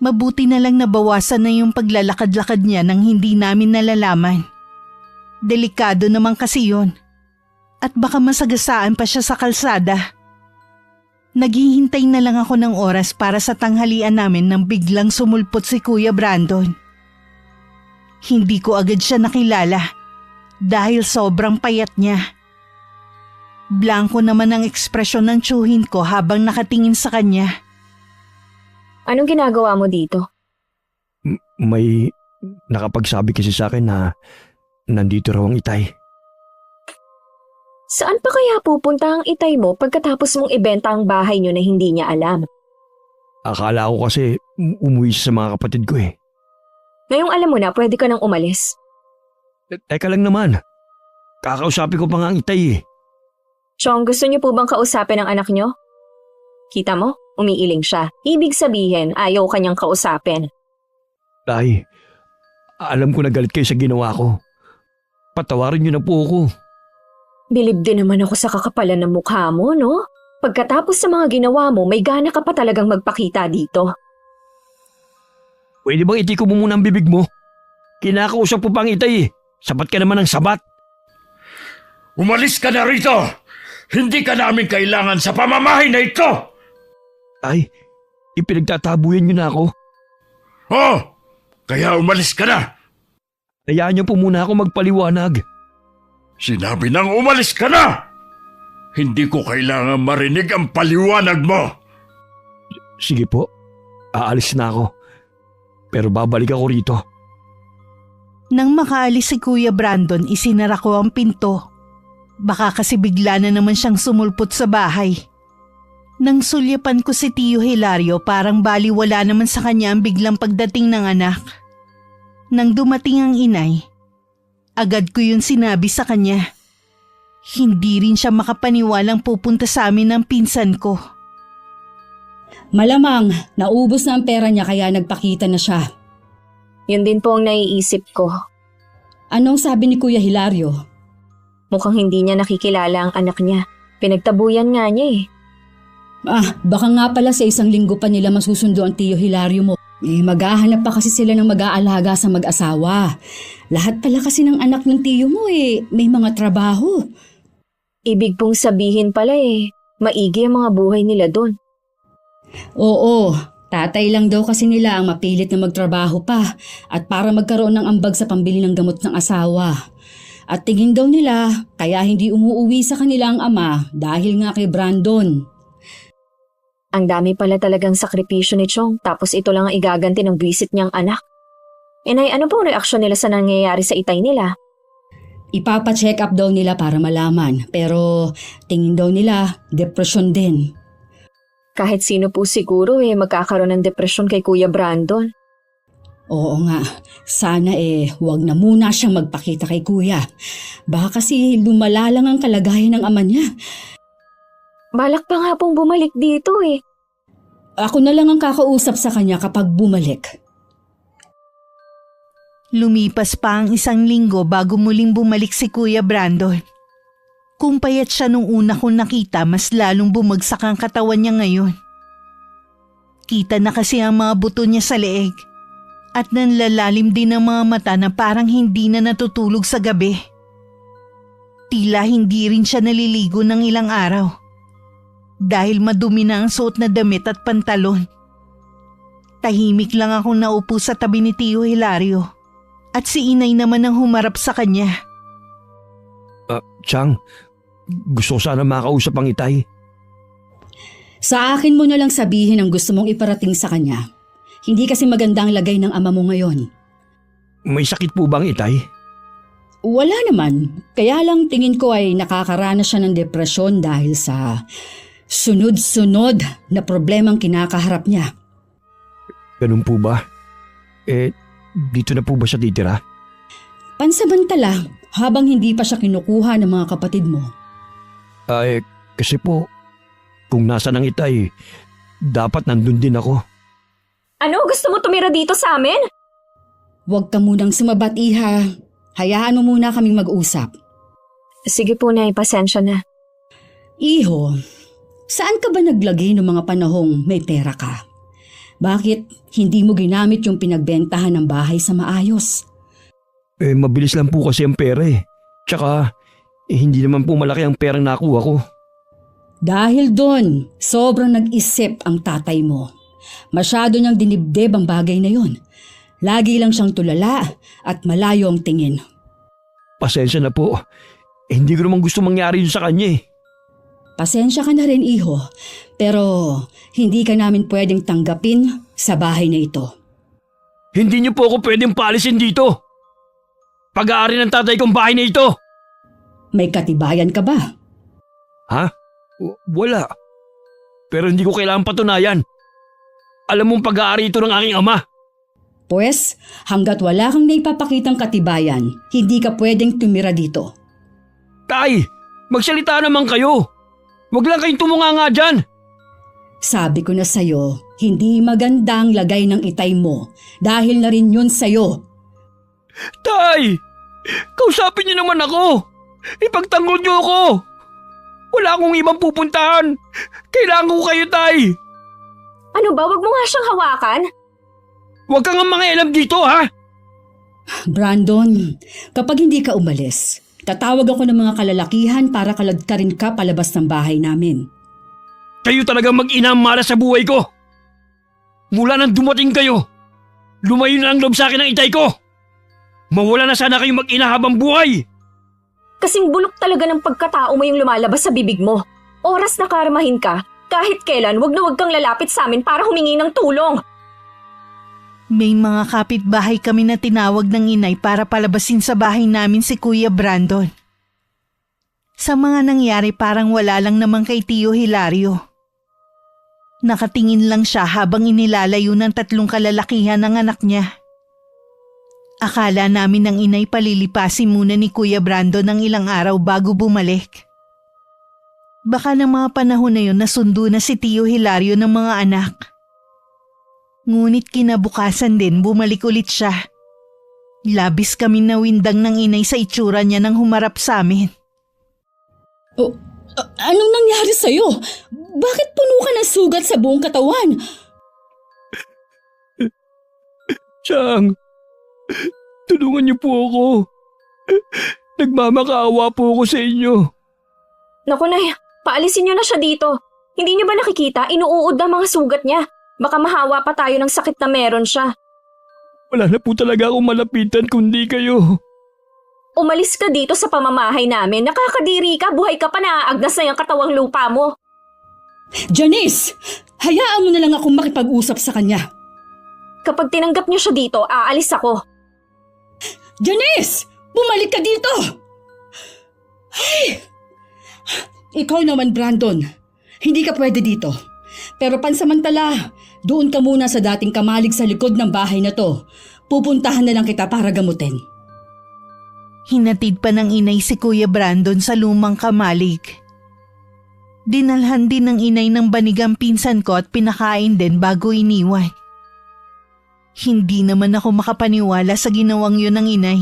Mabuti na lang nabawasan na yung paglalakad-lakad niya nang hindi namin nalalaman. Delikado naman kasi yon. At baka masagasaan pa siya sa kalsada. Naghihintay na lang ako ng oras para sa tanghalian namin nang biglang sumulpot si Kuya Brandon. Hindi ko agad siya nakilala dahil sobrang payat niya. Blanko naman ang ekspresyon ng tiyuhin ko habang nakatingin sa kanya. Anong ginagawa mo dito? May nakapagsabi kasi sa akin na nandito raw ang itay. Saan pa kaya pupunta ang itay mo pagkatapos mong ibenta ang bahay niyo na hindi niya alam? Akala ko kasi umuwi siya sa mga kapatid ko eh. Ngayong alam mo na, pwede ka nang umalis. Teka lang naman. Kakausapin ko pa nga ang itay eh. Chong, gusto niyo po bang kausapin ang anak niyo? Kita mo? Umiiling siya. Ibig sabihin, ayaw kanyang kausapin. Tay, alam ko na galit kayo sa ginawa ko. Patawarin niyo na po ako. Bilib din naman ako sa kakapalan ng mukha mo, no? Pagkatapos sa mga ginawa mo, may gana ka pa talagang magpakita dito. Pwede bang itiko mo muna ang bibig mo? Kinakausap po pang itay eh. Sabat ka naman ng sabat. Umalis ka na rito! Hindi ka namin kailangan sa pamamahay na ito! Tay, ipinagtatabuyan niyo na ako. Kaya umalis ka na! Hayaan niyo po muna ako magpaliwanag. Sinabi nang umalis ka na! Hindi ko kailangan marinig ang paliwanag mo! Sige po, aalis na ako. Pero babalik ako rito. Nang makaalis si Kuya Brandon, isinara ko ang pinto. Baka kasi bigla na naman siyang sumulpot sa bahay. Nang sulyapan ko si Tio Hilario, parang baliwala naman sa kanya ang biglang pagdating ng anak. Nang dumating ang inay, agad ko yun sinabi sa kanya. Hindi rin siya makapaniwalang pupunta sa amin ng pinsan ko. Malamang, naubos na ang pera niya kaya nagpakita na siya. Yun din po ang naiisip ko. Anong sabi ni Kuya Hilario? Mukhang hindi niya nakikilala ang anak niya. Pinagtabuyan nga niya eh. Baka nga pala sa 1 linggo pa nila masusundo ang Tio Hilario mo. Maghahanap pa kasi sila ng mag-aalaga sa mag-asawa. Lahat pala kasi ng anak ng tiyo mo may mga trabaho. Ibig pong sabihin pala maigi ang mga buhay nila doon. Oo, tatay lang daw kasi nila ang mapilit na magtrabaho pa at para magkaroon ng ambag sa pambili ng gamot ng asawa. At tingin daw nila kaya hindi umuuwi sa kanila ang ama dahil nga kay Brandon. Ang dami pala talagang sakripisyo ni Chong tapos ito lang ang igaganti ng visit niyang anak. Inay, ano pong reaksyon nila sa nangyayari sa itay nila? Ipapa-check up daw nila para malaman pero tingin daw nila depresyon din. Kahit sino po siguro magkakaroon ng depresyon kay Kuya Brandon. Oo nga, sana huwag na muna siyang magpakita kay kuya. Baka kasi lumala lang ang kalagayan ng ama niya. Balak pa nga pong bumalik dito Ako na lang ang kakausap sa kanya kapag bumalik. Lumipas pa ang 1 linggo bago muling bumalik si Kuya Brandon. Kung payat siya nung una kong nakita, mas lalong bumagsak ang katawan niya ngayon. Kita na kasi ang mga buto niya sa leeg at nanlalalim din ang mga mata na parang hindi na natutulog sa gabi. Tila hindi rin siya naliligo ng ilang araw dahil madumi na ang suot na damit at pantalon. Tahimik lang akong naupo sa tabi ni Tio Hilario at si Inay naman ang humarap sa kanya. Chang, gusto ko sana makausap ang itay. Sa akin mo na lang sabihin ang gusto mong iparating sa kanya. Hindi kasi maganda ang lagay ng ama mo ngayon. May sakit po bang itay? Wala naman. Kaya lang tingin ko ay nakakaranas siya ng depresyon dahil sa sunod-sunod na problemang kinakaharap niya. Ganun po ba? Dito na po ba siya titira? Pansamantala, habang hindi pa siya kinukuha ng mga kapatid mo. Kasi po, kung nasa ng itay, dapat nandun din ako. Ano? Gusto mo tumira dito sa amin? Huwag ka munang sumabat, Iha. Hayaan mo muna kaming mag-usap. Sige po, Nay. Pasensya na. Iho, saan ka ba naglagay ng mga panahong may pera ka? Bakit hindi mo ginamit yung pinagbentahan ng bahay sa maayos? Mabilis lang po kasi ang pera Tsaka, hindi naman po malaki ang perang nakuha ko. Dahil doon, sobrang nag-isip ang tatay mo. Masyado niyang dinibdib ang bagay na yon. Lagi lang siyang tulala at malayo ang tingin. Pasensya na po. Hindi ko naman gusto mangyari yun sa kanya Pasensya ka na rin, Iho. Pero hindi ka namin pwedeng tanggapin sa bahay na ito. Hindi niyo po ako pwedeng paalisin dito. Pag-aari ng tatay kong bahay na ito. May katibayan ka ba? Ha? Wala. Pero hindi ko kailangan patunayan. Alam mong pag-aari ito ng aking ama. Pues, hanggat wala kang naipapakitang katibayan, hindi ka pwedeng tumira dito. Tay, magsalita naman kayo. Huwag lang kayong tumunganga dyan. Sabi ko na sa'yo, hindi magandang lagay ng itay mo dahil na rin yun sa'yo. Tay, kausapin niyo naman ako. Ipagtanggol niyo ako. Wala akong ibang pupuntahan. Kailangan ko kayo, Tay. Ano ba? Wag mo nga siyang hawakan. Huwag kang mangialam dito, ha? Brandon, kapag hindi ka umalis, tatawag ako ng mga kalalakihan para kaladkarin ka palabas ng bahay namin. Kayo talagang mag-ina mara sa buhay ko. Mula nang dumating kayo, lumayo na ang loob sa akin ng itay ko. Mawala na sana kayong mag-ina habang buhay. Kasing bulok talaga ng pagkatao mo yung lumalabas sa bibig mo. Oras na karmahin ka. Kahit kailan, wag na wag kang lalapit sa amin para humingi ng tulong. May mga kapitbahay kami na tinawag ng inay para palabasin sa bahay namin si Kuya Brandon. Sa mga nangyari parang wala lang naman kay Tio Hilario. Nakatingin lang siya habang inilalayo ng 3 kalalakihan ng anak niya. Akala namin ng inay palilipasin muna ni Kuya Brandon ng ilang araw bago bumalik. Baka ng mga panahon na yun nasundo na si Tio Hilario ng mga anak. Ngunit kinabukasan din bumalik ulit siya. Labis kami nawindang ng inay sa itsura niya nang humarap sa amin. Anong nangyari sa'yo? Bakit puno ka ng sugat sa buong katawan? Chang, tulungan niyo po ako. Nagmamakaawa po ako sa inyo. Naku Nay, paalisin niyo na siya dito. Hindi niyo ba nakikita? Inuuod na mga sugat niya. Baka mahawa pa tayo ng sakit na meron siya. Wala na po talaga akong malapitan kundi kayo. Umalis ka dito sa pamamahay namin. Nakakadiri ka, buhay ka pa, naaagnas na yung katawang lupa mo. Janice! Hayaan mo na lang akong makipag-usap sa kanya. Kapag tinanggap niyo siya dito, aalis ako. Janice! Bumalik ka dito! Ay! Ikaw naman, Brandon. Hindi ka pwede dito. Pero pansamantala, doon ka muna sa dating kamalig sa likod ng bahay na to. Pupuntahan na lang kita para gamutin. Hinatid pa ng inay si Kuya Brandon sa lumang kamalig. Dinalhan din ng inay ng banigang pinsan ko at pinakain din bago iniwan. Hindi naman ako makapaniwala sa ginawang yun ng inay.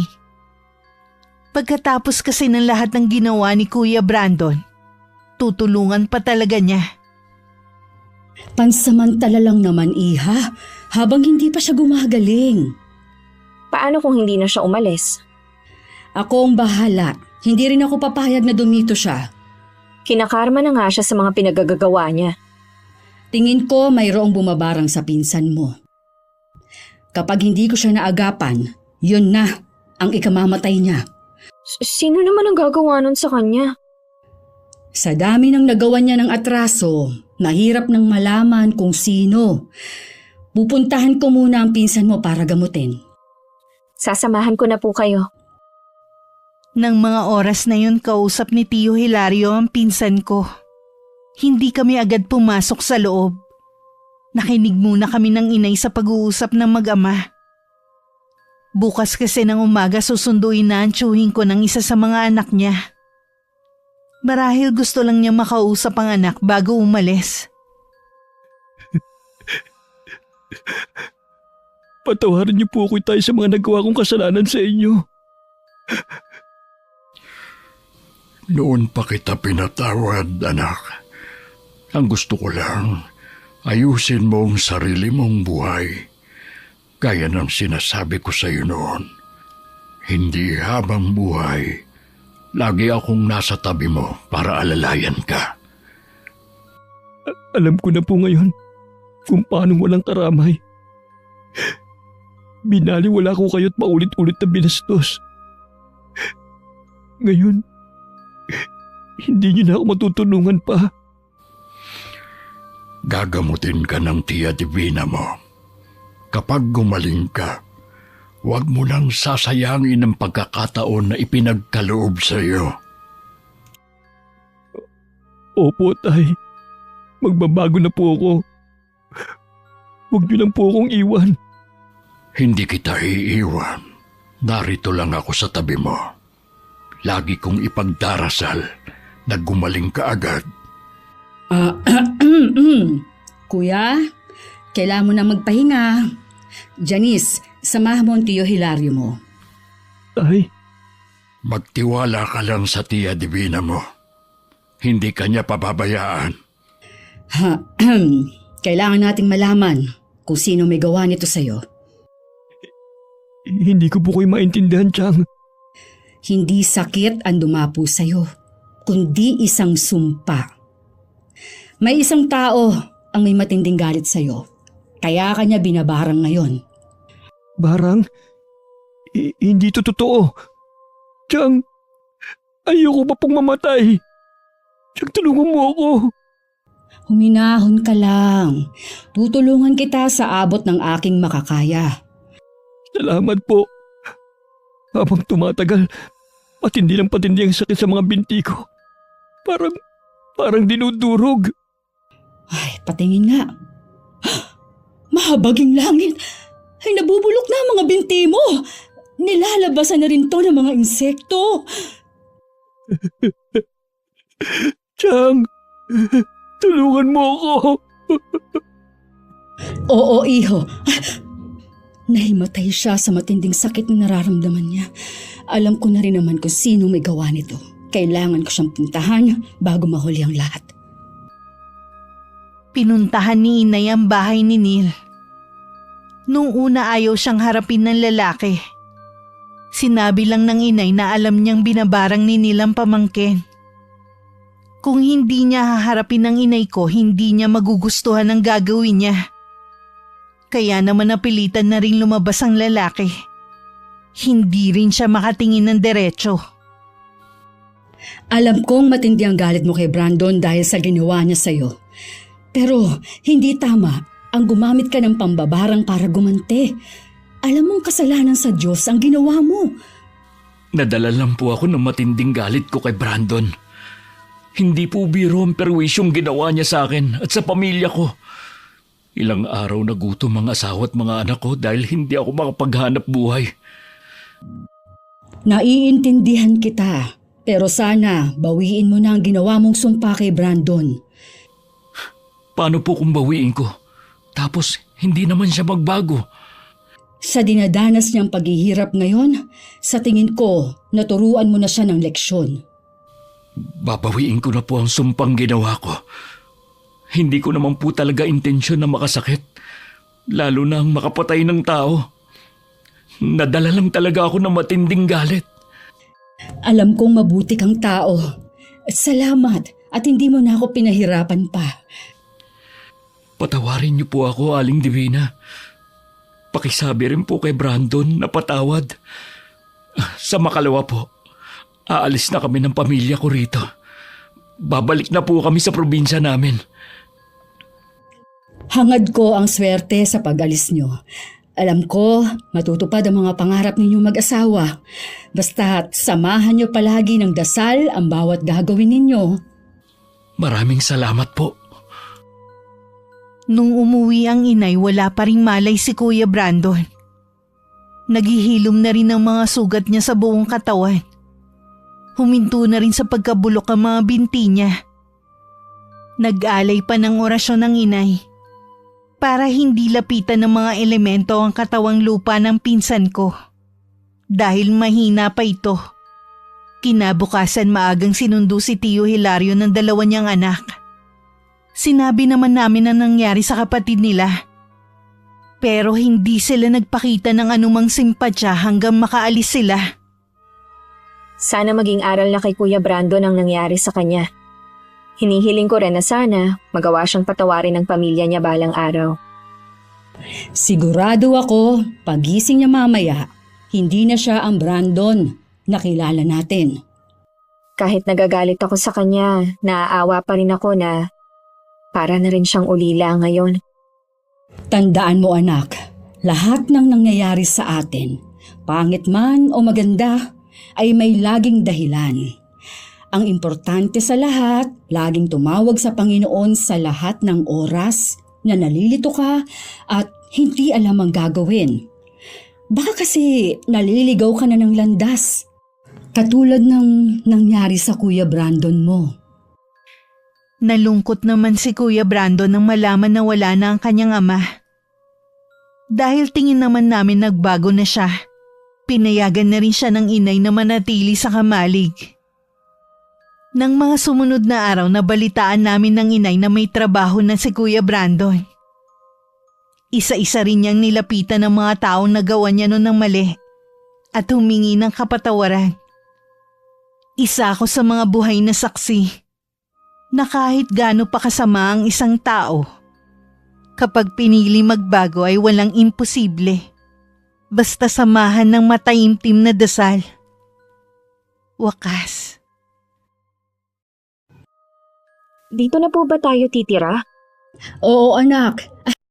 Pagkatapos kasi ng lahat ng ginawa ni Kuya Brandon, tutulungan pa talaga niya. Pansamantala lang naman, Iha, habang hindi pa siya gumagaling. Paano kung hindi na siya umalis? Ako ang bahala. Hindi rin ako papayag na dumito siya. Kinakarma na nga siya sa mga pinagagagawa niya. Tingin ko mayroong bumabarang sa pinsan mo. Kapag hindi ko siya naagapan, yun na ang ikamamatay niya. Sino naman ang gagawa nun sa kanya? Sa dami ng nagawa niya ng atraso, nahirap nang malaman kung sino. Pupuntahan ko muna ang pinsan mo para gamutin. Sasamahan ko na po kayo. Nang mga oras na yun, kausap ni Tio Hilario ang pinsan ko. Hindi kami agad pumasok sa loob. Nakinig muna kami ng inay sa pag-uusap ng mag-ama. Bukas kasi ng umaga susunduin na ang tiyuhin ko ng isa sa mga anak niya. Marahil gusto lang niya makausap ang anak bago umalis. Patawarin niyo po ako tayo sa mga nagawa kong kasalanan sa inyo. Noon pa kita pinatawad, anak. Ang gusto ko lang, ayusin mo ang sarili mong buhay. Gaya ng sinasabi ko sa iyo noon. Hindi habang buhay, lagi akong nasa tabi mo para alalayan ka. Alam ko na po ngayon kung paano walang karamay. Binaliwala ko kayo't paulit-ulit na binastos. Ngayon, hindi niyo na ako matutulungan pa. Gagamutin ka ng Tia Divina mo. Kapag gumaling ka, huwag mo nang sasayangin ang pagkakataon na ipinagkaloob sa iyo. Opo, tay. Magbabago na po ako. Huwag niyo lang po akong iwan. Hindi kita iiwan. Narito lang ako sa tabi mo. Lagi kong ipagdarasal na gumaling ka agad. Kuya, kailangan mo na magpahinga. Janice, samahan mo ang Tio Hilario mo. Tay, Magtiwala ka lang sa Tia Divina mo. Hindi ka niya pababayaan. Kailangan nating malaman kung sino may gawa nito sa'yo. hindi ko po kayo maintindihan, Chang. Hindi sakit ang dumapo sa'yo, kundi isang sumpa. May isang tao ang may matinding galit sa'yo, kaya kanya binabarang ngayon. Barang? Hindi to totoo. Chang, ayoko pa pong mamatay. Chang, tulungan mo ako. Huminahon ka lang. Tutulungan kita sa abot ng aking makakaya. Salamat po. Habang tumatagal, patindi ang sakit sa mga binti ko. Parang dinudurog. Ay, patingin nga. Mahabaging langit. Ay, nabubulok na ang mga binti mo. Nilalabasan na rin to ng mga insekto. Chang, tulungan mo ako. Oo, iho. Nahimatay siya sa matinding sakit na nararamdaman niya. Alam ko na rin naman kung sino may gawa nito. Kailangan ko siyang puntahan bago mahuli ang lahat. Pinuntahan ni inay ang bahay ni Neil. Nung una ayaw siyang harapin ng lalaki. Sinabi lang ng inay na alam niyang binabarang ni Neil ang pamangkin. Kung hindi niya haharapin ng inay ko, hindi niya magugustuhan ang gagawin niya. Kaya naman napilitan na rin lumabas ang lalaki. Hindi rin siya makatingin ng diretso. Alam kong matindi ang galit mo kay Brandon dahil sa ginawa niya sa'yo. Pero hindi tama ang gumamit ka ng pambabarang para gumante. Alam mong kasalanan sa Diyos ang ginawa mo. Nadala lang po ako ng matinding galit ko kay Brandon. Hindi po biro ang perwisyong ginawa niya sa akin at sa pamilya ko. Ilang araw na gutom ang asawa at mga anak ko dahil hindi ako makapaghanap buhay. Naiintindihan kita. Pero sana bawiin mo na ang ginawa mong sumpa kay Brandon. Paano po kung bawiin ko? Tapos hindi naman siya magbago. Sa dinadanas niyang paghihirap ngayon, sa tingin ko, naturuan mo na siya ng leksyon. Babawiin ko na po ang sumpang ginawa ko. Hindi ko naman po talaga intensyon na makasakit. Lalo na ang makapatay ng tao. Nadala lang talaga ako ng matinding galit. Alam kong mabuti kang tao. Salamat at hindi mo na ako pinahirapan pa. Patawarin niyo po ako, Aling Divina. Pakisabi rin po kay Brandon na patawad. Sa makalawa po, aalis na kami ng pamilya ko rito. Babalik na po kami sa probinsya namin. Hangad ko ang swerte sa pag-alis nyo. Alam ko, matutupad ang mga pangarap ninyong mag-asawa. Basta't samahan nyo palagi ng dasal ang bawat gagawin ninyo. Maraming salamat po. Nung umuwi ang inay, wala pa ring malay si Kuya Brandon. Naghihilom na rin ang mga sugat niya sa buong katawan. Huminto na rin sa pagkabulok ang mga binti niya. Nag-alay pa ng orasyon ng inay para hindi lapitan ng mga elemento ang katawang lupa ng pinsan ko. Dahil mahina pa ito. Kinabukasan maagang sinundo si Tio Hilario ng 2 niyang anak. Sinabi naman namin ang nangyari sa kapatid nila. Pero hindi sila nagpakita ng anumang simpatya hanggang makaalis sila. Sana maging aral na kay Kuya Brandon ang nangyari sa kanya. Hinihiling ko rin na sana magawa siyang patawarin ng pamilya niya balang araw. Sigurado ako, pagising niya mamaya, hindi na siya ang Brandon na kilala natin. Kahit nagagalit ako sa kanya, naaawa pa rin ako na para na rin siyang ulila ngayon. Tandaan mo anak, lahat ng nangyayari sa atin, pangit man o maganda, ay may laging dahilan. Ang importante sa lahat, laging tumawag sa Panginoon sa lahat ng oras na nalilito ka at hindi alam ang gagawin. Baka kasi naliligaw ka na ng landas. Katulad ng nangyari sa Kuya Brandon mo. Nalungkot naman si Kuya Brandon nang malaman na wala na ang kanyang ama. Dahil tingin naman namin nagbago na siya, pinayagan na rin siya ng inay na manatili sa kamalig. Nang mga sumunod na araw, nabalitaan namin ng inay na may trabaho na si Kuya Brandon. Isa-isa rin niyang nilapitan ng mga taong nagawa niya noon ng mali at humingi ng kapatawaran. Isa ako sa mga buhay na saksi na kahit gaano pa kasama ang isang tao, kapag pinili magbago ay walang imposible. Basta samahan ng mataimtim na dasal. Wakas. Dito na po ba tayo titira? Oo anak,